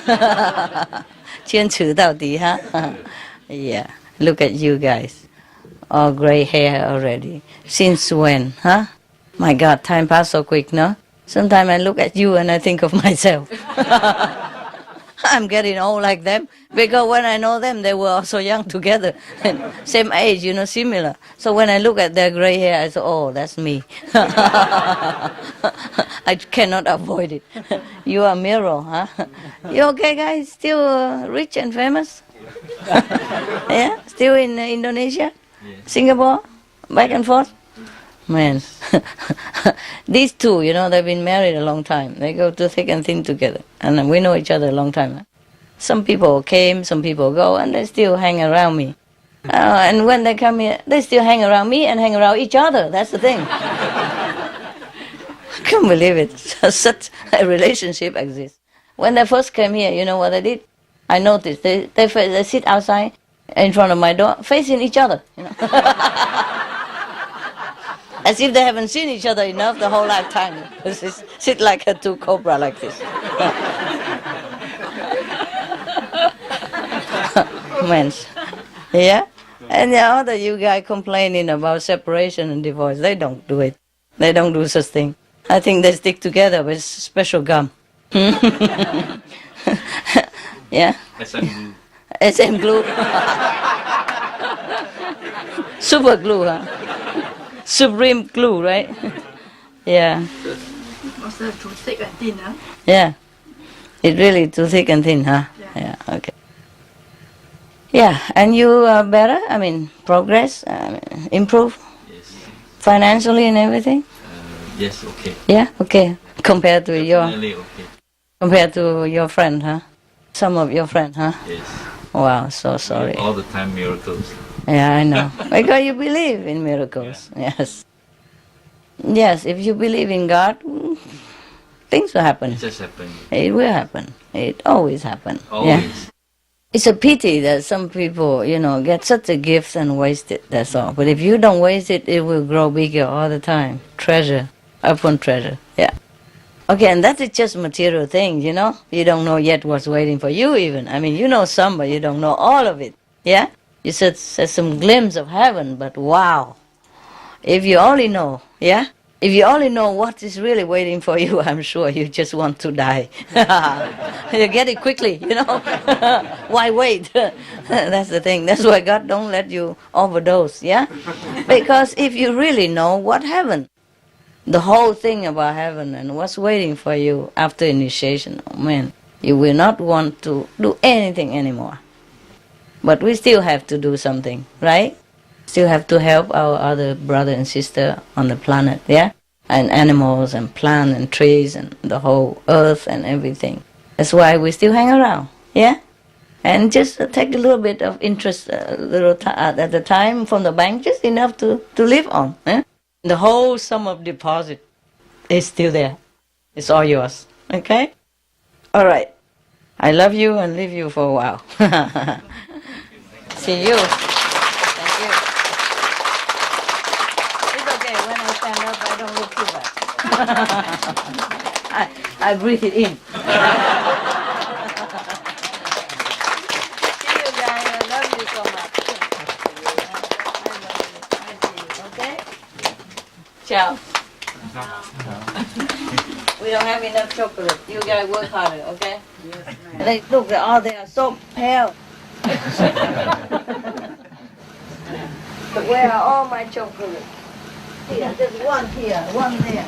S1: 坚持到底哈。Yeah, look at you guys, all gray hair already. Since when, huh? My God, time passed so quick, no? Sometimes I look at you and I think of myself. I'm getting old like them because when I know them, they were also young together, and same age, you know, similar. So when I look at their gray hair, I say, oh, that's me. I cannot avoid it. You are a mirror, huh? You okay, guys? Still rich and famous? Yeah? Still in Indonesia? Singapore? Back and forth? Man, these two, you know, they've been married a long time. They go to thick and thin together. And we know each other a long time. Huh? Some people came, some people go, and they still hang around me. And when they come here, they still hang around me and hang around each other. That's the thing. I can't believe it. Such a relationship exists. When they first came here, you know what I did? I noticed they sit outside in front of my door, facing each other. You know? As if they haven't seen each other enough the whole lifetime. Sit like a two cobra like this. Man. Yeah? And the other you guys complaining about separation and divorce, they don't do it. They don't do such thing. I think they stick together with special gum. Yeah? SM glue. Super glue, huh? Supreme glue, right? Yeah.
S14: Also too thick and thin, huh?
S1: Yeah. It's really too thick and thin, huh? Yeah, okay. Yeah, and you are better? I mean, progress? Improve?
S15: Yes.
S1: Financially and everything?
S15: Yes, okay.
S1: Yeah, okay. Compared to
S15: Definitely okay.
S1: Compared to your friend, huh? Some of your friend, huh?
S15: Yes.
S1: Wow, so sorry.
S15: All the time miracles.
S1: Yeah, I know. Because you believe in miracles. Yeah. Yes. Yes, if you believe in God, things will happen.
S15: It just happened.
S1: It will happen. It always happens.
S15: Always.
S1: Yeah. It's a pity that some people, you know, get such a gift and waste it, that's all. But if you don't waste it, it will grow bigger all the time. Treasure upon treasure. Yeah. Okay, and that is just material things, you know. You don't know yet what's waiting for you even. I mean, you know some, but you don't know all of it. Yeah? You said some glimpse of heaven, but wow. If you only know, yeah? If you only know what is really waiting for you, I'm sure you just want to die. You get it quickly, you know? Why wait? That's the thing. That's why God don't let you overdose, yeah? Because if you really know what heaven, the whole thing about heaven and what's waiting for you after initiation, oh man, you will not want to do anything anymore. But we still have to do something, right? Still have to help our other brother and sister on the planet, yeah? And animals and plants and trees and the whole earth and everything. That's why we still hang around, yeah? And just take a little bit of interest at the time from the bank, just enough to live on, yeah? The whole sum of deposit is still there. It's all yours, okay? All right. I love you and leave you for a while. See you. Thank you. It's okay. When I stand up, I don't look too bad. I breathe it in. See you guys. I love you so much. Okay? Ciao. We don't have enough chocolate. You guys work harder, okay? Yes, ma'am. Look, they are so pale. But where are all my chocolate? Here, just one here, one there.